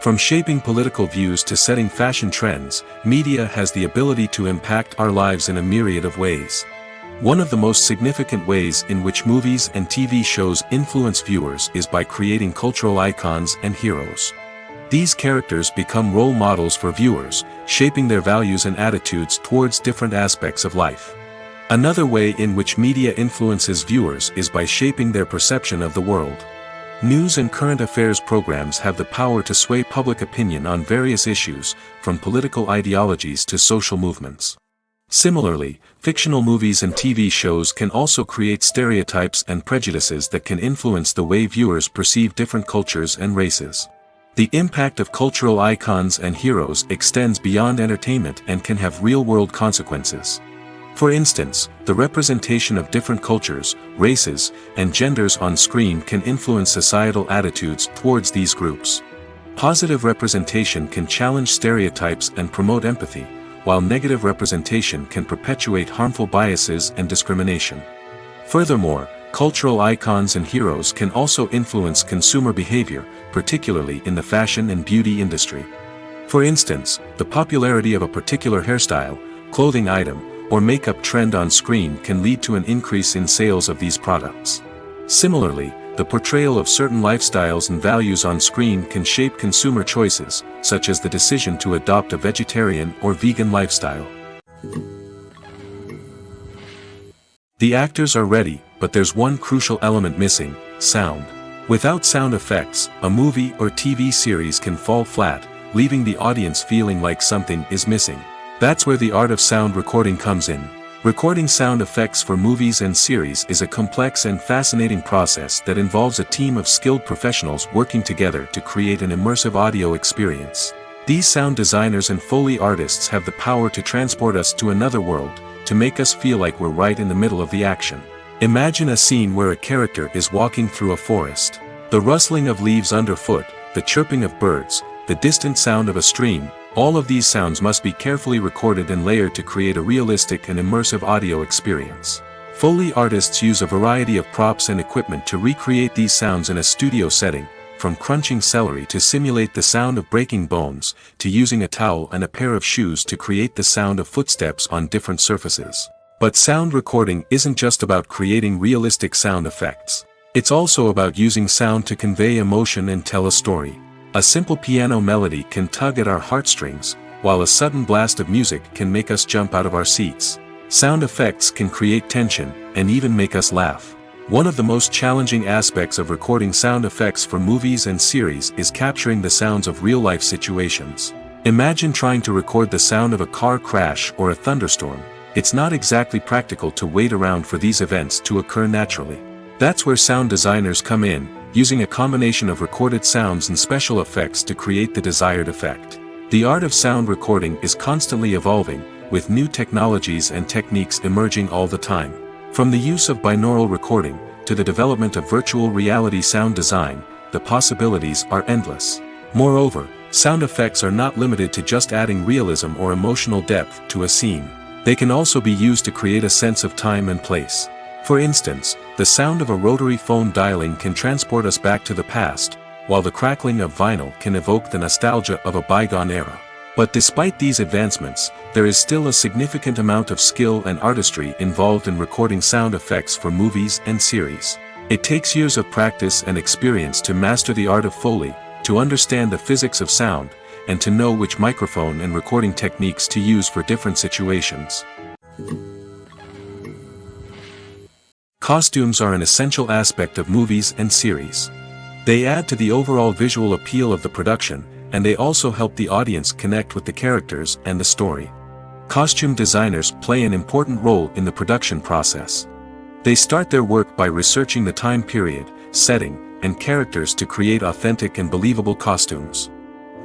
From shaping political views to setting fashion trends, media has the ability to impact our lives in a myriad of ways. One of the most significant ways in which movies and TV shows influence viewers is by creating cultural icons and heroes. These characters become role models for viewers, shaping their values and attitudes towards different aspects of life. Another way in which media influences viewers is by shaping their perception of the world. News and current affairs programs have the power to sway public opinion on various issues, from political ideologies to social movements. Similarly, fictional movies and TV shows can also create stereotypes and prejudices that can influence the way viewers perceive different cultures and races. The impact of cultural icons and heroes extends beyond entertainment and can have real-world consequences. For instance, the representation of different cultures, races, and genders on screen can influence societal attitudes towards these groups. Positive representation can challenge stereotypes and promote empathy, while negative representation can perpetuate harmful biases and discrimination. Furthermore, cultural icons and heroes can also influence consumer behavior, particularly in the fashion and beauty industry. For instance, the popularity of a particular hairstyle, clothing item, or makeup trend on screen can lead to an increase in sales of these products. Similarly, the portrayal of certain lifestyles and values on screen can shape consumer choices, such as the decision to adopt a vegetarian or vegan lifestyle. The actors are ready, but there's one crucial element missing: sound. Without sound effects, a movie or TV series can fall flat, leaving the audience feeling like something is missing. That's where the art of sound recording comes in. Recording sound effects for movies and series is a complex and fascinating process that involves a team of skilled professionals working together to create an immersive audio experience. These sound designers and Foley artists have the power to transport us to another world, to make us feel like we're right in the middle of the action. Imagine a scene where a character is walking through a forest. The rustling of leaves underfoot, the chirping of birds, the distant sound of a stream, all of these sounds must be carefully recorded and layered to create a realistic and immersive audio experience. Foley artists use a variety of props and equipment to recreate these sounds in a studio setting, from crunching celery to simulate the sound of breaking bones, to using a towel and a pair of shoes to create the sound of footsteps on different surfaces. But sound recording isn't just about creating realistic sound effects. It's also about using sound to convey emotion and tell a story. A simple piano melody can tug at our heartstrings, while a sudden blast of music can make us jump out of our seats. Sound effects can create tension, and even make us laugh. One of the most challenging aspects of recording sound effects for movies and series is capturing the sounds of real-life situations. Imagine trying to record the sound of a car crash or a thunderstorm. It's not exactly practical to wait around for these events to occur naturally. That's where sound designers come in, using a combination of recorded sounds and special effects to create the desired effect. The art of sound recording is constantly evolving, with new technologies and techniques emerging all the time. From the use of binaural recording, to the development of virtual reality sound design, the possibilities are endless. Moreover, sound effects are not limited to just adding realism or emotional depth to a scene. They can also be used to create a sense of time and place. For instance, the sound of a rotary phone dialing can transport us back to the past, while the crackling of vinyl can evoke the nostalgia of a bygone era. But despite these advancements, there is still a significant amount of skill and artistry involved in recording sound effects for movies and series. It takes years of practice and experience to master the art of Foley, to understand the physics of sound, and to know which microphone and recording techniques to use for different situations. Costumes are an essential aspect of movies and series. They add to the overall visual appeal of the production, and they also help the audience connect with the characters and the story. Costume designers play an important role in the production process. They start their work by researching the time period, setting, and characters to create authentic and believable costumes.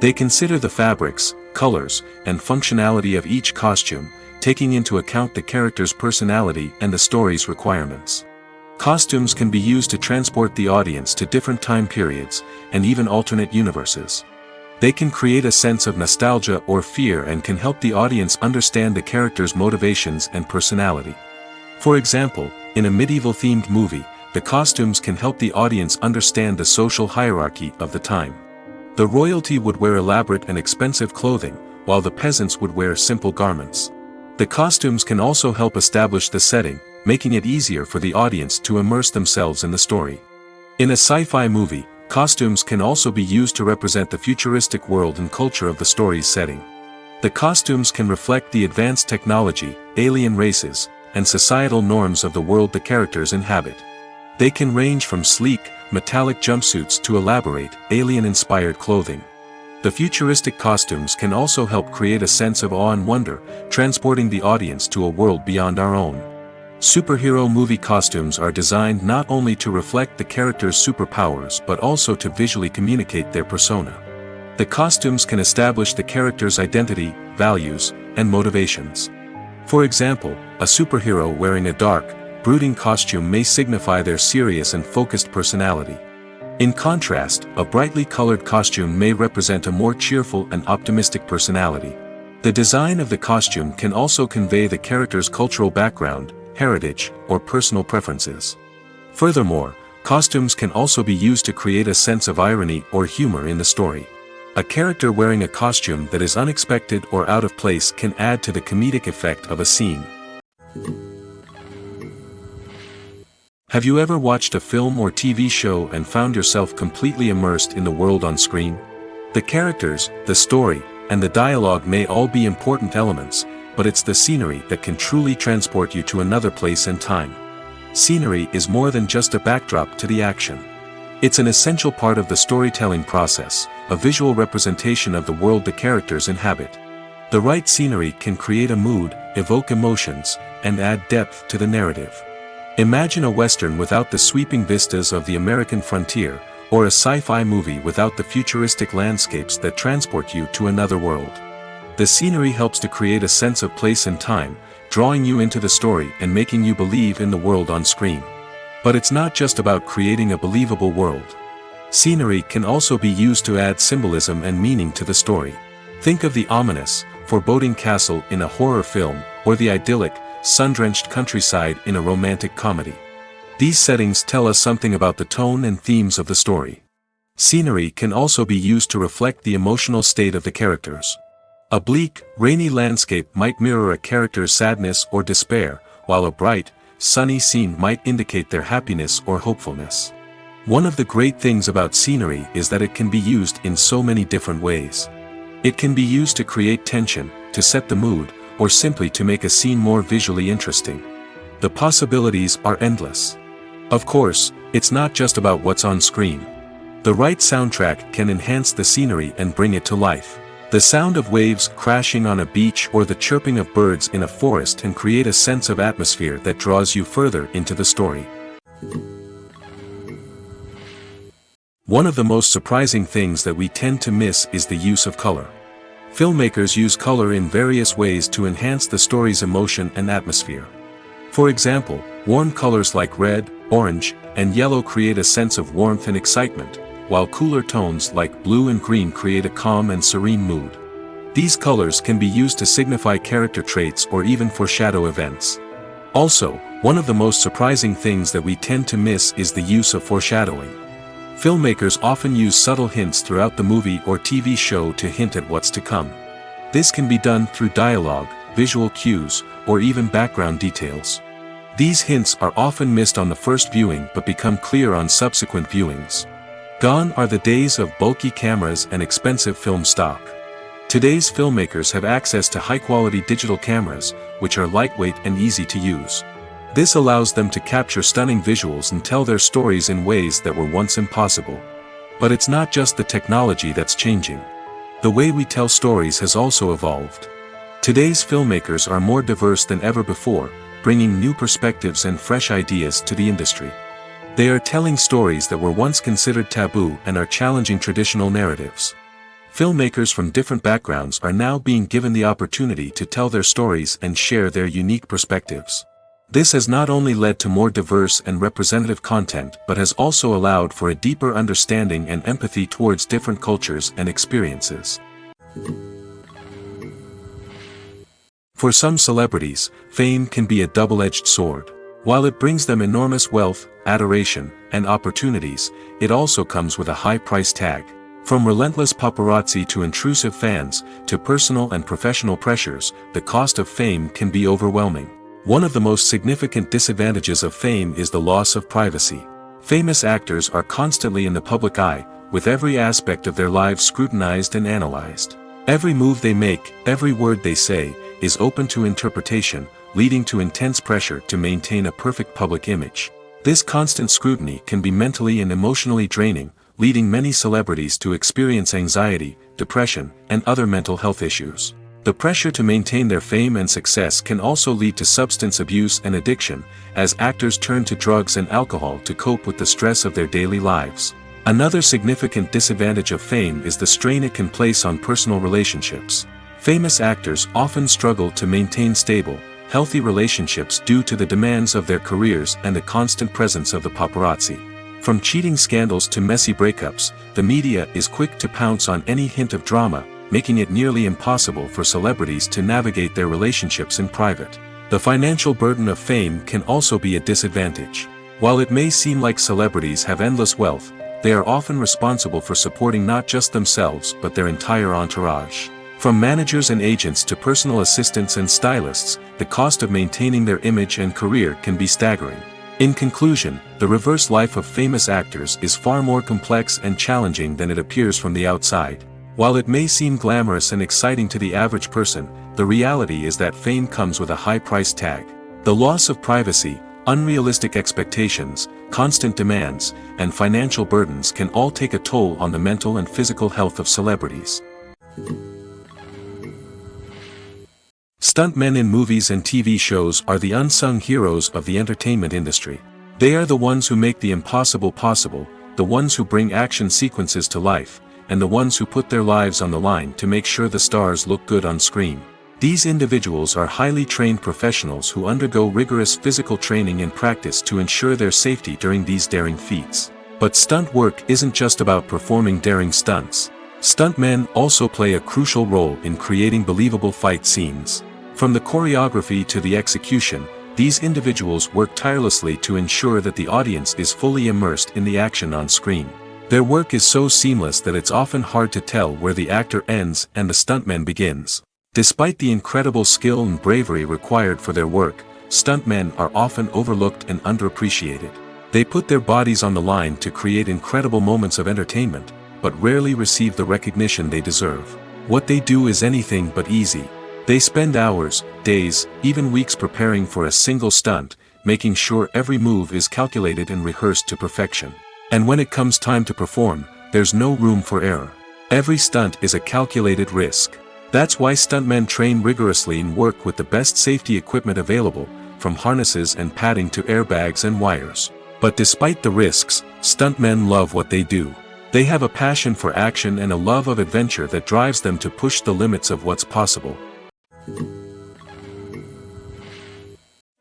They consider the fabrics, colors, and functionality of each costume, taking into account the character's personality and the story's requirements. Costumes can be used to transport the audience to different time periods, and even alternate universes. They can create a sense of nostalgia or fear and can help the audience understand the character's motivations and personality. For example, in a medieval-themed movie, the costumes can help the audience understand the social hierarchy of the time. The royalty would wear elaborate and expensive clothing, while the peasants would wear simple garments. The costumes can also help establish the setting, making it easier for the audience to immerse themselves in the story. In a sci-fi movie, costumes can also be used to represent the futuristic world and culture of the story's setting. The costumes can reflect the advanced technology, alien races, and societal norms of the world the characters inhabit. They can range from sleek, metallic jumpsuits to elaborate, alien-inspired clothing. The futuristic costumes can also help create a sense of awe and wonder, transporting the audience to a world beyond our own. Superhero movie costumes are designed not only to reflect the character's superpowers but also to visually communicate their persona. The costumes can establish the character's identity, values, and motivations. For example, a superhero wearing a dark, brooding costume may signify their serious and focused personality. In contrast, a brightly colored costume may represent a more cheerful and optimistic personality. The design of the costume can also convey the character's cultural background, heritage, or personal preferences. Furthermore, costumes can also be used to create a sense of irony or humor in the story. A character wearing a costume that is unexpected or out of place can add to the comedic effect of a scene. Have you ever watched a film or TV show and found yourself completely immersed in the world on screen? The characters, the story, and the dialogue may all be important elements, but it's the scenery that can truly transport you to another place and time. Scenery is more than just a backdrop to the action. It's an essential part of the storytelling process, a visual representation of the world the characters inhabit. The right scenery can create a mood, evoke emotions, and add depth to the narrative. Imagine a Western without the sweeping vistas of the American frontier, or a sci-fi movie without the futuristic landscapes that transport you to another world. The scenery helps to create a sense of place and time, drawing you into the story and making you believe in the world on screen. But it's not just about creating a believable world. Scenery can also be used to add symbolism and meaning to the story. Think of the ominous, foreboding castle in a horror film, or the idyllic, sun-drenched countryside in a romantic comedy. These settings tell us something about the tone and themes of the story. Scenery can also be used to reflect the emotional state of the characters. A bleak, rainy landscape might mirror a character's sadness or despair, while a bright, sunny scene might indicate their happiness or hopefulness. One of the great things about scenery is that it can be used in so many different ways. It can be used to create tension, to set the mood, or simply to make a scene more visually interesting. The possibilities are endless. Of course, it's not just about what's on screen. The right soundtrack can enhance the scenery and bring it to life. The sound of waves crashing on a beach or the chirping of birds in a forest can create a sense of atmosphere that draws you further into the story. One of the most surprising things that we tend to miss is the use of color. Filmmakers use color in various ways to enhance the story's emotion and atmosphere. For example, warm colors like red, orange, and yellow create a sense of warmth and excitement, while cooler tones like blue and green create a calm and serene mood. These colors can be used to signify character traits or even foreshadow events. Also, one of the most surprising things that we tend to miss is the use of foreshadowing. Filmmakers often use subtle hints throughout the movie or TV show to hint at what's to come. This can be done through dialogue, visual cues, or even background details. These hints are often missed on the first viewing but become clear on subsequent viewings. Gone are the days of bulky cameras and expensive film stock. Today's filmmakers have access to high-quality digital cameras, which are lightweight and easy to use. This allows them to capture stunning visuals and tell their stories in ways that were once impossible. But it's not just the technology that's changing. The way we tell stories has also evolved. Today's filmmakers are more diverse than ever before, bringing new perspectives and fresh ideas to the industry. They are telling stories that were once considered taboo and are challenging traditional narratives. Filmmakers from different backgrounds are now being given the opportunity to tell their stories and share their unique perspectives. This has not only led to more diverse and representative content but has also allowed for a deeper understanding and empathy towards different cultures and experiences. For some celebrities, fame can be a double-edged sword. While it brings them enormous wealth, adoration, and opportunities, it also comes with a high price tag. From relentless paparazzi to intrusive fans, to personal and professional pressures, the cost of fame can be overwhelming. One of the most significant disadvantages of fame is the loss of privacy. Famous actors are constantly in the public eye, with every aspect of their lives scrutinized and analyzed. Every move they make, every word they say, is open to interpretation, leading to intense pressure to maintain a perfect public image. This constant scrutiny can be mentally and emotionally draining, leading many celebrities to experience anxiety, depression, and other mental health issues. The pressure to maintain their fame and success can also lead to substance abuse and addiction, as actors turn to drugs and alcohol to cope with the stress of their daily lives. Another significant disadvantage of fame is the strain it can place on personal relationships. Famous actors often struggle to maintain stable, healthy relationships due to the demands of their careers and the constant presence of the paparazzi. From cheating scandals to messy breakups, the media is quick to pounce on any hint of drama, making it nearly impossible for celebrities to navigate their relationships in private. The financial burden of fame can also be a disadvantage. While it may seem like celebrities have endless wealth, they are often responsible for supporting not just themselves but their entire entourage. From managers and agents to personal assistants and stylists, the cost of maintaining their image and career can be staggering. In conclusion, the reverse life of famous actors is far more complex and challenging than it appears from the outside. While it may seem glamorous and exciting to the average person, the reality is that fame comes with a high price tag. The loss of privacy, unrealistic expectations, constant demands, and financial burdens can all take a toll on the mental and physical health of celebrities. Stuntmen in movies and TV shows are the unsung heroes of the entertainment industry. They are the ones who make the impossible possible, the ones who bring action sequences to life, and the ones who put their lives on the line to make sure the stars look good on screen. These individuals are highly trained professionals who undergo rigorous physical training and practice to ensure their safety during these daring feats. But stunt work isn't just about performing daring stunts. Stuntmen also play a crucial role in creating believable fight scenes. From the choreography to the execution, these individuals work tirelessly to ensure that the audience is fully immersed in the action on screen. Their work is so seamless that it's often hard to tell where the actor ends and the stuntman begins. Despite the incredible skill and bravery required for their work, stuntmen are often overlooked and underappreciated. They put their bodies on the line to create incredible moments of entertainment, but rarely receive the recognition they deserve. What they do is anything but easy. They spend hours, days, even weeks preparing for a single stunt, making sure every move is calculated and rehearsed to perfection. And when it comes time to perform, there's no room for error. Every stunt is a calculated risk. That's why stuntmen train rigorously and work with the best safety equipment available, from harnesses and padding to airbags and wires. But despite the risks, stuntmen love what they do. They have a passion for action and a love of adventure that drives them to push the limits of what's possible.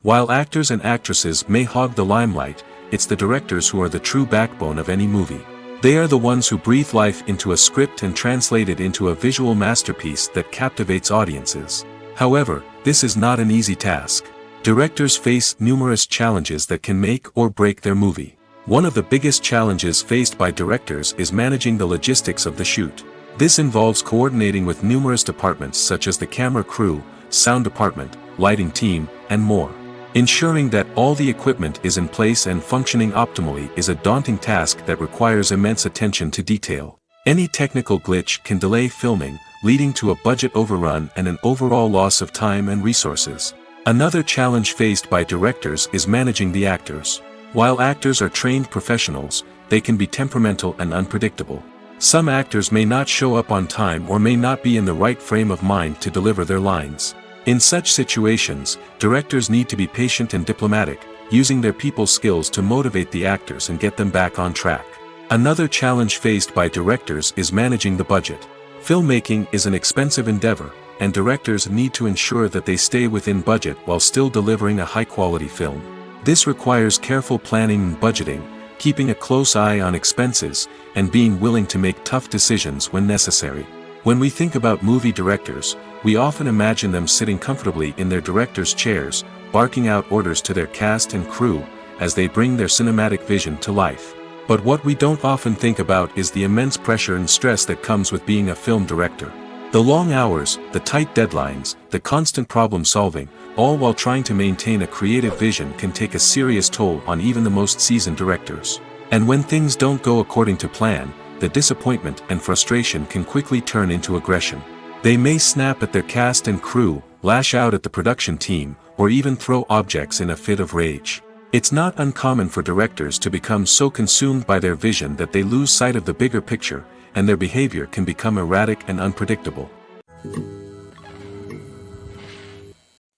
While actors and actresses may hog the limelight, it's the directors who are the true backbone of any movie. They are the ones who breathe life into a script and translate it into a visual masterpiece that captivates audiences. However, this is not an easy task. Directors face numerous challenges that can make or break their movie. One of the biggest challenges faced by directors is managing the logistics of the shoot. This involves coordinating with numerous departments such as the camera crew, sound department, lighting team, and more. Ensuring that all the equipment is in place and functioning optimally is a daunting task that requires immense attention to detail. Any technical glitch can delay filming, leading to a budget overrun and an overall loss of time and resources. Another challenge faced by directors is managing the actors. While actors are trained professionals, they can be temperamental and unpredictable. Some actors may not show up on time or may not be in the right frame of mind to deliver their lines. In such situations, directors need to be patient and diplomatic, using their people skills to motivate the actors and get them back on track. Another challenge faced by directors is managing the budget. Filmmaking is an expensive endeavor, and directors need to ensure that they stay within budget while still delivering a high-quality film. This requires careful planning and budgeting, keeping a close eye on expenses, and being willing to make tough decisions when necessary. When we think about movie directors, we often imagine them sitting comfortably in their director's chairs, barking out orders to their cast and crew, as they bring their cinematic vision to life. But what we don't often think about is the immense pressure and stress that comes with being a film director. The long hours, the tight deadlines, the constant problem solving, all while trying to maintain a creative vision can take a serious toll on even the most seasoned directors. And when things don't go according to plan, the disappointment and frustration can quickly turn into aggression. They may snap at their cast and crew, lash out at the production team, or even throw objects in a fit of rage. It's not uncommon for directors to become so consumed by their vision that they lose sight of the bigger picture, and their behavior can become erratic and unpredictable.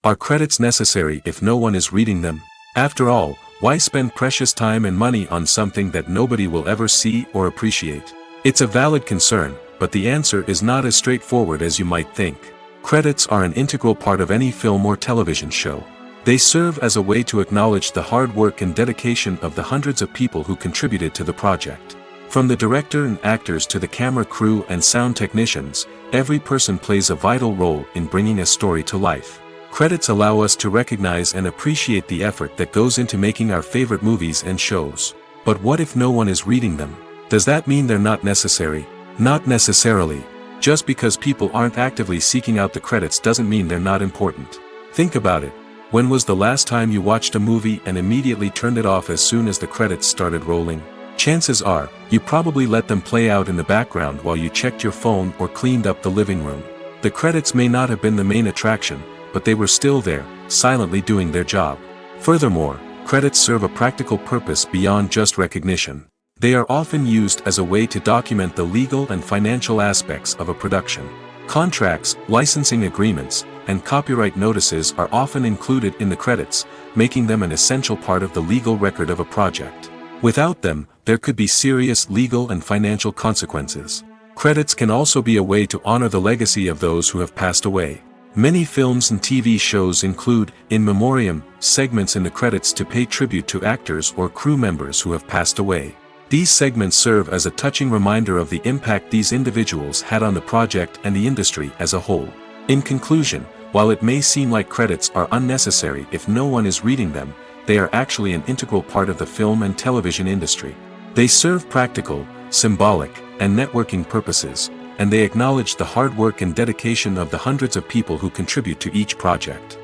Are credits necessary if no one is reading them? After all, why spend precious time and money on something that nobody will ever see or appreciate? It's a valid concern, but the answer is not as straightforward as you might think. Credits are an integral part of any film or television show. They serve as a way to acknowledge the hard work and dedication of the hundreds of people who contributed to the project. From the director and actors to the camera crew and sound technicians, every person plays a vital role in bringing a story to life. Credits allow us to recognize and appreciate the effort that goes into making our favorite movies and shows. But what if no one is reading them? Does that mean they're not necessary? Not necessarily. Just because people aren't actively seeking out the credits doesn't mean they're not important. Think about it. When was the last time you watched a movie and immediately turned it off as soon as the credits started rolling? Chances are, you probably let them play out in the background while you checked your phone or cleaned up the living room. The credits may not have been the main attraction, but they were still there, silently doing their job. Furthermore, credits serve a practical purpose beyond just recognition. They are often used as a way to document the legal and financial aspects of a production. Contracts, licensing agreements, and copyright notices are often included in the credits, making them an essential part of the legal record of a project. Without them, there could be serious legal and financial consequences. Credits can also be a way to honor the legacy of those who have passed away. Many films and TV shows include, in memoriam, segments in the credits to pay tribute to actors or crew members who have passed away. These segments serve as a touching reminder of the impact these individuals had on the project and the industry as a whole. In conclusion, while it may seem like credits are unnecessary if no one is reading them, they are actually an integral part of the film and television industry. They serve practical, symbolic, and networking purposes, and they acknowledge the hard work and dedication of the hundreds of people who contribute to each project.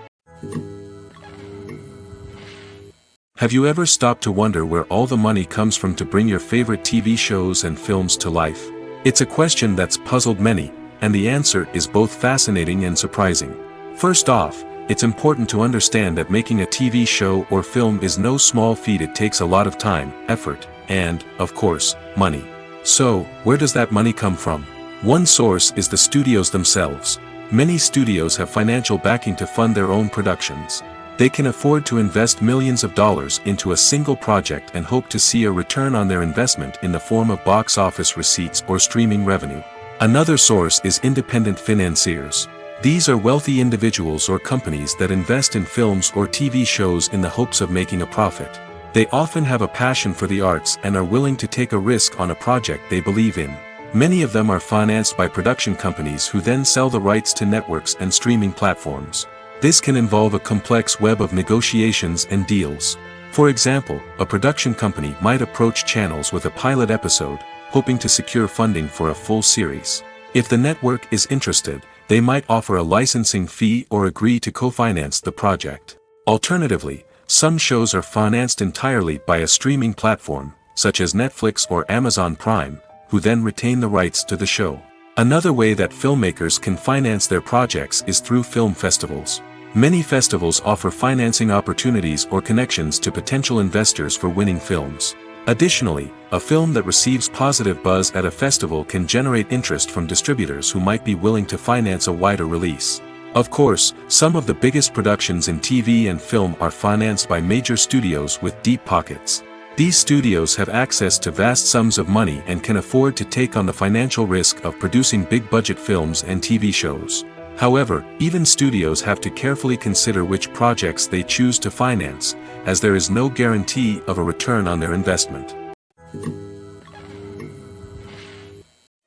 Have you ever stopped to wonder where all the money comes from to bring your favorite TV shows and films to life? It's a question that's puzzled many, and the answer is both fascinating and surprising. First off, it's important to understand that making a TV show or film is no small feat. It takes a lot of time, effort, and, of course, money. So, where does that money come from? One source is the studios themselves. Many studios have financial backing to fund their own productions. They can afford to invest millions of dollars into a single project and hope to see a return on their investment in the form of box office receipts or streaming revenue. Another source is independent financiers. These are wealthy individuals or companies that invest in films or TV shows in the hopes of making a profit. They often have a passion for the arts and are willing to take a risk on a project they believe in. Many of them are financed by production companies who then sell the rights to networks and streaming platforms. This can involve a complex web of negotiations and deals. For example, a production company might approach channels with a pilot episode, hoping to secure funding for a full series. If the network is interested, they might offer a licensing fee or agree to co-finance the project. Alternatively, some shows are financed entirely by a streaming platform, such as Netflix or Amazon Prime, who then retain the rights to the show. Another way that filmmakers can finance their projects is through film festivals. Many festivals offer financing opportunities or connections to potential investors for winning films. Additionally, a film that receives positive buzz at a festival can generate interest from distributors who might be willing to finance a wider release. Of course, some of the biggest productions in TV and film are financed by major studios with deep pockets. These studios have access to vast sums of money and can afford to take on the financial risk of producing big-budget films and TV shows. However, even studios have to carefully consider which projects they choose to finance, as there is no guarantee of a return on their investment.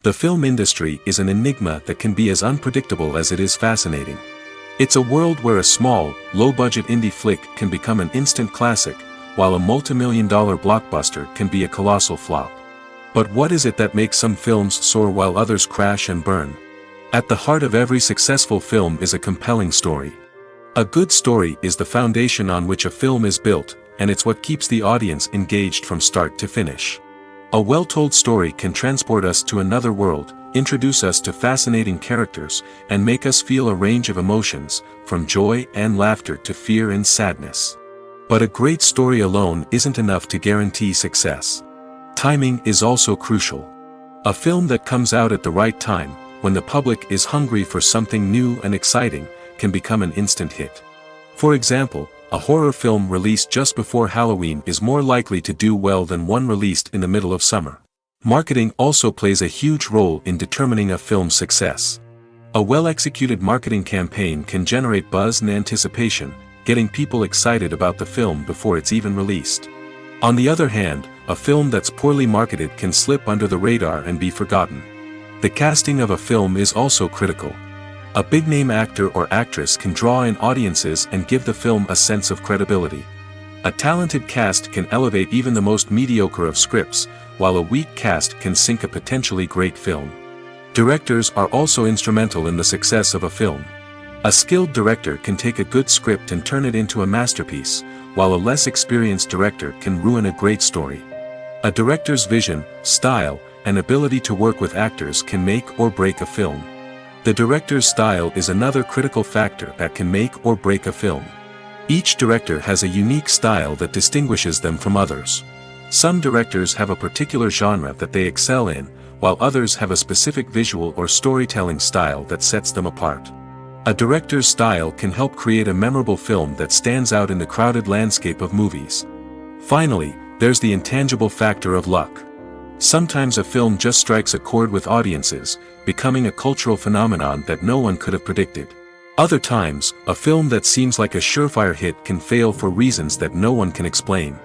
The film industry is an enigma that can be as unpredictable as it is fascinating. It's a world where a small, low-budget indie flick can become an instant classic, while a multi-million-dollar blockbuster can be a colossal flop. But what is it that makes some films soar while others crash and burn? At the heart of every successful film is a compelling story. A good story is the foundation on which a film is built, and it's what keeps the audience engaged from start to finish. A well-told story can transport us to another world, introduce us to fascinating characters, and make us feel a range of emotions, from joy and laughter to fear and sadness. But a great story alone isn't enough to guarantee success. Timing is also crucial. A film that comes out at the right time, when the public is hungry for something new and exciting, can become an instant hit. For example, a horror film released just before Halloween is more likely to do well than one released in the middle of summer. Marketing also plays a huge role in determining a film's success. A well-executed marketing campaign can generate buzz and anticipation, getting people excited about the film before it's even released. On the other hand, a film that's poorly marketed can slip under the radar and be forgotten. The casting of a film is also critical. A big-name actor or actress can draw in audiences and give the film a sense of credibility. A talented cast can elevate even the most mediocre of scripts, while a weak cast can sink a potentially great film. Directors are also instrumental in the success of a film. A skilled director can take a good script and turn it into a masterpiece, while a less experienced director can ruin a great story. A director's vision, style, and ability to work with actors can make or break a film. The director's style is another critical factor that can make or break a film. Each director has a unique style that distinguishes them from others. Some directors have a particular genre that they excel in, while others have a specific visual or storytelling style that sets them apart. A director's style can help create a memorable film that stands out in the crowded landscape of movies. Finally, there's the intangible factor of luck. Sometimes a film just strikes a chord with audiences, becoming a cultural phenomenon that no one could have predicted. Other times, a film that seems like a surefire hit can fail for reasons that no one can explain.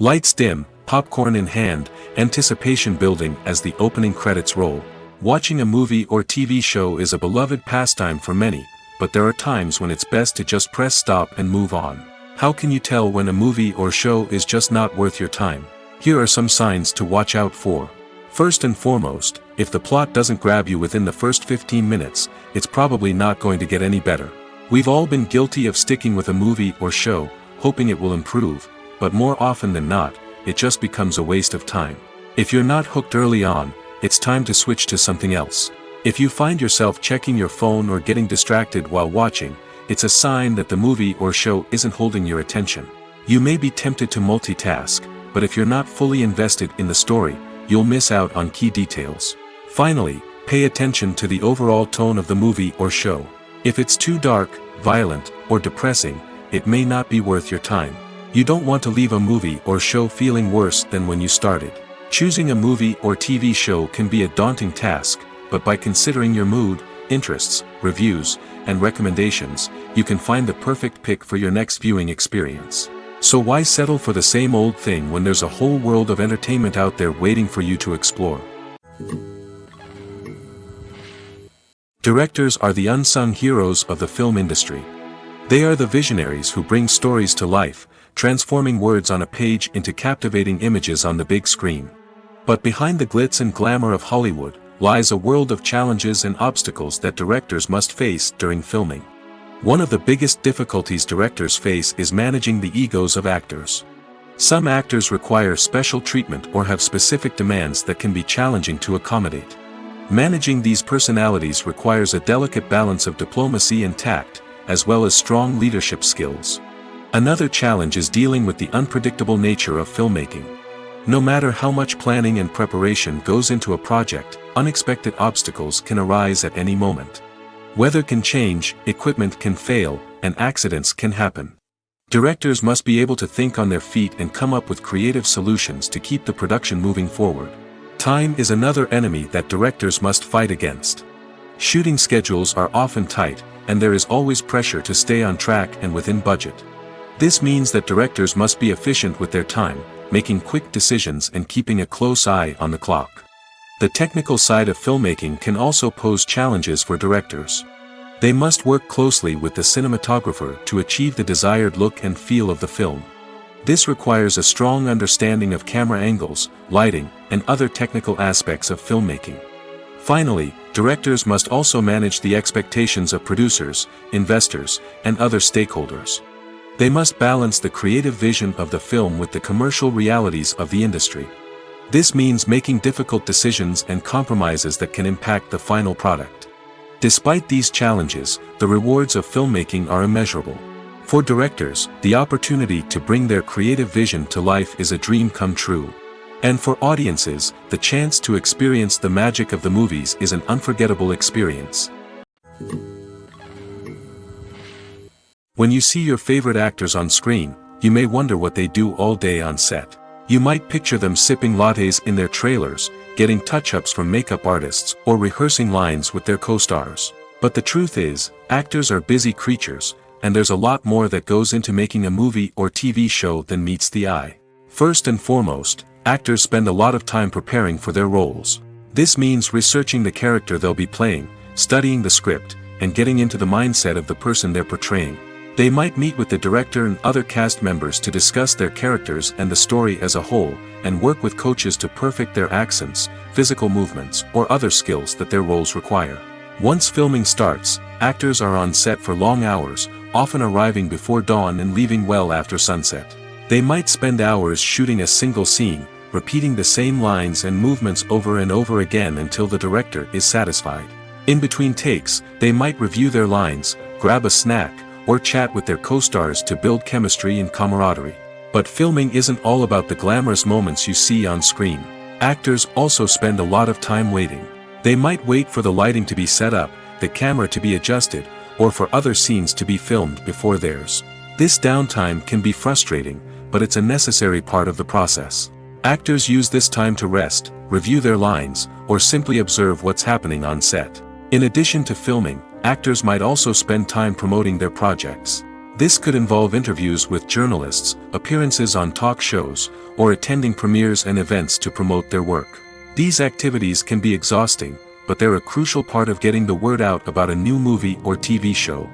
Lights dim, popcorn in hand, anticipation building as the opening credits roll. Watching a movie or TV show is a beloved pastime for many, but there are times when it's best to just press stop and move on. How can you tell when a movie or show is just not worth your time? Here are some signs to watch out for. First and foremost, if the plot doesn't grab you within the first 15 minutes, it's probably not going to get any better. We've all been guilty of sticking with a movie or show, hoping it will improve, but more often than not, it just becomes a waste of time. If you're not hooked early on, it's time to switch to something else. If you find yourself checking your phone or getting distracted while watching, it's a sign that the movie or show isn't holding your attention. You may be tempted to multitask, but if you're not fully invested in the story, you'll miss out on key details. Finally, pay attention to the overall tone of the movie or show. If it's too dark, violent, or depressing, it may not be worth your time. You don't want to leave a movie or show feeling worse than when you started. Choosing a movie or TV show can be a daunting task, but by considering your mood, interests, reviews, and recommendations, you can find the perfect pick for your next viewing experience. So why settle for the same old thing when there's a whole world of entertainment out there waiting for you to explore? Directors are the unsung heroes of the film industry. They are the visionaries who bring stories to life, transforming words on a page into captivating images on the big screen. But behind the glitz and glamour of Hollywood lies a world of challenges and obstacles that directors must face during filming. One of the biggest difficulties directors face is managing the egos of actors. Some actors require special treatment or have specific demands that can be challenging to accommodate. Managing these personalities requires a delicate balance of diplomacy and tact, as well as strong leadership skills. Another challenge is dealing with the unpredictable nature of filmmaking. No matter how much planning and preparation goes into a project, unexpected obstacles can arise at any moment. Weather can change, equipment can fail, and accidents can happen. Directors must be able to think on their feet and come up with creative solutions to keep the production moving forward. Time is another enemy that directors must fight against. Shooting schedules are often tight, and there is always pressure to stay on track and within budget. This means that directors must be efficient with their time, making quick decisions and keeping a close eye on the clock. The technical side of filmmaking can also pose challenges for directors. They must work closely with the cinematographer to achieve the desired look and feel of the film. This requires a strong understanding of camera angles, lighting, and other technical aspects of filmmaking. Finally, directors must also manage the expectations of producers, investors, and other stakeholders. They must balance the creative vision of the film with the commercial realities of the industry. This means making difficult decisions and compromises that can impact the final product. Despite these challenges, the rewards of filmmaking are immeasurable. For directors, the opportunity to bring their creative vision to life is a dream come true. And for audiences, the chance to experience the magic of the movies is an unforgettable experience. When you see your favorite actors on screen, you may wonder what they do all day on set. You might picture them sipping lattes in their trailers, getting touch-ups from makeup artists, or rehearsing lines with their co-stars. But the truth is, actors are busy creatures, and there's a lot more that goes into making a movie or TV show than meets the eye. First and foremost, actors spend a lot of time preparing for their roles. This means researching the character they'll be playing, studying the script, and getting into the mindset of the person they're portraying. They might meet with the director and other cast members to discuss their characters and the story as a whole, and work with coaches to perfect their accents, physical movements, or other skills that their roles require. Once filming starts, actors are on set for long hours, often arriving before dawn and leaving well after sunset. They might spend hours shooting a single scene, repeating the same lines and movements over and over again until the director is satisfied. In between takes, they might review their lines, grab a snack, or chat with their co-stars to build chemistry and camaraderie. But filming isn't all about the glamorous moments you see on screen. Actors also spend a lot of time waiting. They might wait for the lighting to be set up, the camera to be adjusted, or for other scenes to be filmed before theirs. This downtime can be frustrating, but it's a necessary part of the process. Actors use this time to rest, review their lines, or simply observe what's happening on set. In addition to filming, actors might also spend time promoting their projects. This could involve interviews with journalists, appearances on talk shows, or attending premieres and events to promote their work. These activities can be exhausting, but they're a crucial part of getting the word out about a new movie or TV show.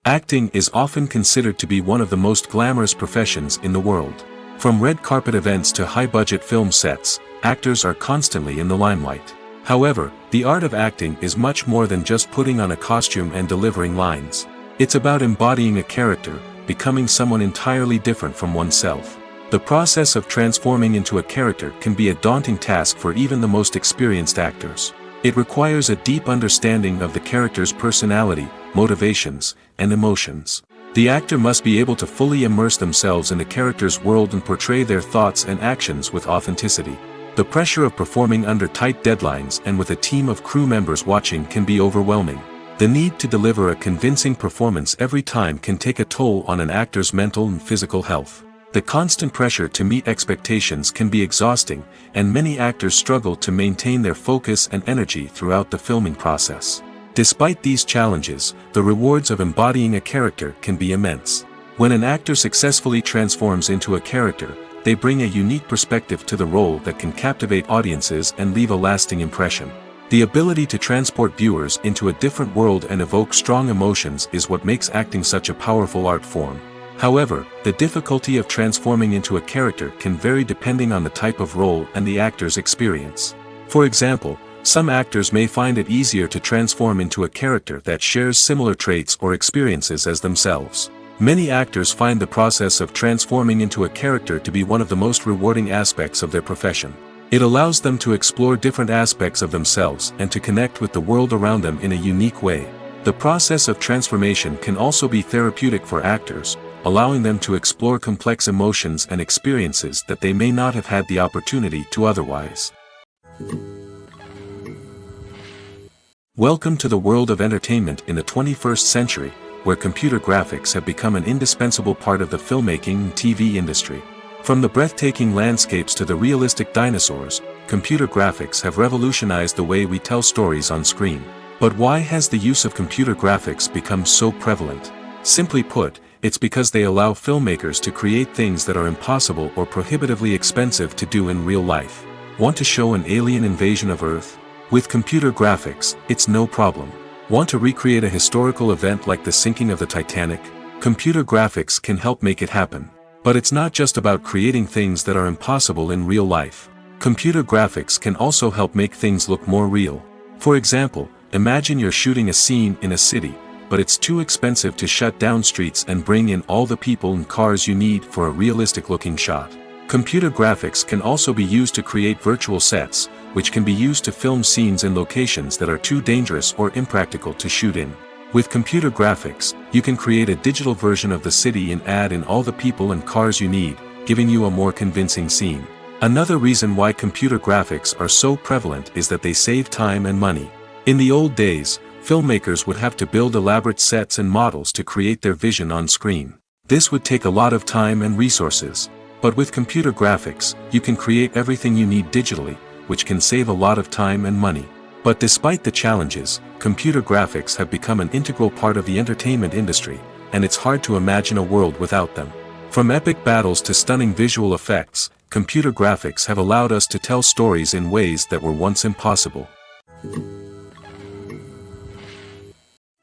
Acting is often considered to be one of the most glamorous professions in the world. From red carpet events to high-budget film sets, actors are constantly in the limelight. However, the art of acting is much more than just putting on a costume and delivering lines. It's about embodying a character, becoming someone entirely different from oneself. The process of transforming into a character can be a daunting task for even the most experienced actors. It requires a deep understanding of the character's personality, motivations, and emotions. The actor must be able to fully immerse themselves in the character's world and portray their thoughts and actions with authenticity. The pressure of performing under tight deadlines and with a team of crew members watching can be overwhelming. The need to deliver a convincing performance every time can take a toll on an actor's mental and physical health. The constant pressure to meet expectations can be exhausting, and many actors struggle to maintain their focus and energy throughout the filming process. Despite these challenges, the rewards of embodying a character can be immense. When an actor successfully transforms into a character, they bring a unique perspective to the role that can captivate audiences and leave a lasting impression. The ability to transport viewers into a different world and evoke strong emotions is what makes acting such a powerful art form. However, the difficulty of transforming into a character can vary depending on the type of role and the actor's experience. For example, some actors may find it easier to transform into a character that shares similar traits or experiences as themselves. Many actors find the process of transforming into a character to be one of the most rewarding aspects of their profession. It allows them to explore different aspects of themselves and to connect with the world around them in a unique way. The process of transformation can also be therapeutic for actors, allowing them to explore complex emotions and experiences that they may not have had the opportunity to otherwise. Welcome to the world of entertainment in the 21st century, where computer graphics have become an indispensable part of the filmmaking and TV industry. From the breathtaking landscapes to the realistic dinosaurs, computer graphics have revolutionized the way we tell stories on screen. But why has the use of computer graphics become so prevalent? Simply put, it's because they allow filmmakers to create things that are impossible or prohibitively expensive to do in real life. Want to show an alien invasion of Earth? With computer graphics, it's no problem. Want to recreate a historical event like the sinking of the Titanic? Computer graphics can help make it happen. But it's not just about creating things that are impossible in real life. Computer graphics can also help make things look more real. For example, imagine you're shooting a scene in a city, but it's too expensive to shut down streets and bring in all the people and cars you need for a realistic-looking shot. Computer graphics can also be used to create virtual sets, which can be used to film scenes in locations that are too dangerous or impractical to shoot in. With computer graphics, you can create a digital version of the city and add in all the people and cars you need, giving you a more convincing scene. Another reason why computer graphics are so prevalent is that they save time and money. In the old days, filmmakers would have to build elaborate sets and models to create their vision on screen. This would take a lot of time and resources. But with computer graphics, you can create everything you need digitally, which can save a lot of time and money. But despite the challenges, computer graphics have become an integral part of the entertainment industry, and it's hard to imagine a world without them. From epic battles to stunning visual effects, computer graphics have allowed us to tell stories in ways that were once impossible.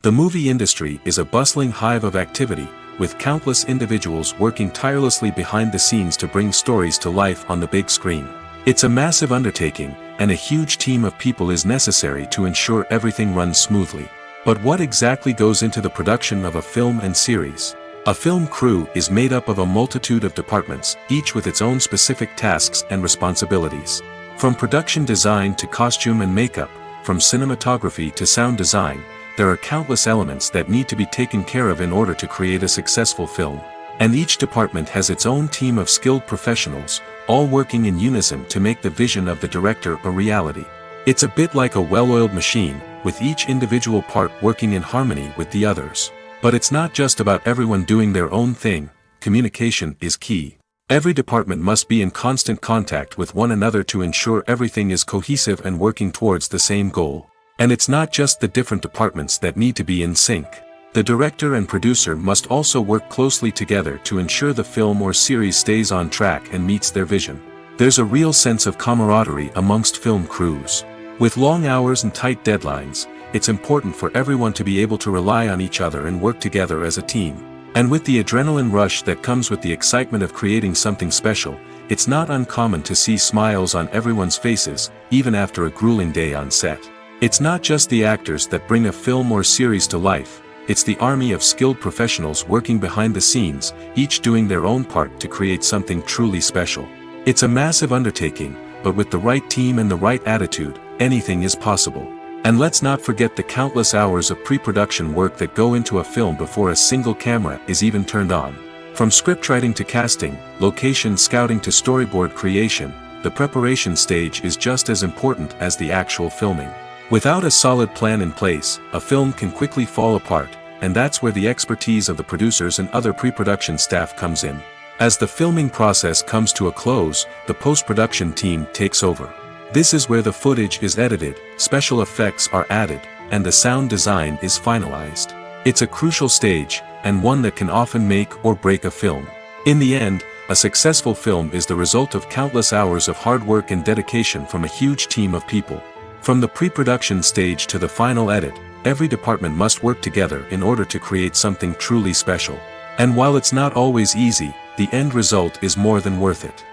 The movie industry is a bustling hive of activity, with countless individuals working tirelessly behind the scenes to bring stories to life on the big screen. It's a massive undertaking, and a huge team of people is necessary to ensure everything runs smoothly. But what exactly goes into the production of a film and series? A film crew is made up of a multitude of departments, each with its own specific tasks and responsibilities. From production design to costume and makeup, from cinematography to sound design, there are countless elements that need to be taken care of in order to create a successful film. And each department has its own team of skilled professionals, all working in unison to make the vision of the director a reality. It's a bit like a well-oiled machine, with each individual part working in harmony with the others. But it's not just about everyone doing their own thing. Communication is key. Every department must be in constant contact with one another to ensure everything is cohesive and working towards the same goal. And it's not just the different departments that need to be in sync. The director and producer must also work closely together to ensure the film or series stays on track and meets their vision. There's a real sense of camaraderie amongst film crews. With long hours and tight deadlines, it's important for everyone to be able to rely on each other and work together as a team. And with the adrenaline rush that comes with the excitement of creating something special, it's not uncommon to see smiles on everyone's faces, even after a grueling day on set. It's not just the actors that bring a film or series to life, it's the army of skilled professionals working behind the scenes, each doing their own part to create something truly special. It's a massive undertaking, but with the right team and the right attitude, anything is possible. And let's not forget the countless hours of pre-production work that go into a film before a single camera is even turned on. From scriptwriting to casting, location scouting to storyboard creation, the preparation stage is just as important as the actual filming. Without a solid plan in place, a film can quickly fall apart, and that's where the expertise of the producers and other pre-production staff comes in. As the filming process comes to a close, the post-production team takes over. This is where the footage is edited, special effects are added, and the sound design is finalized. It's a crucial stage, and one that can often make or break a film. In the end, a successful film is the result of countless hours of hard work and dedication from a huge team of people. From the pre-production stage to the final edit, every department must work together in order to create something truly special. And while it's not always easy, the end result is more than worth it.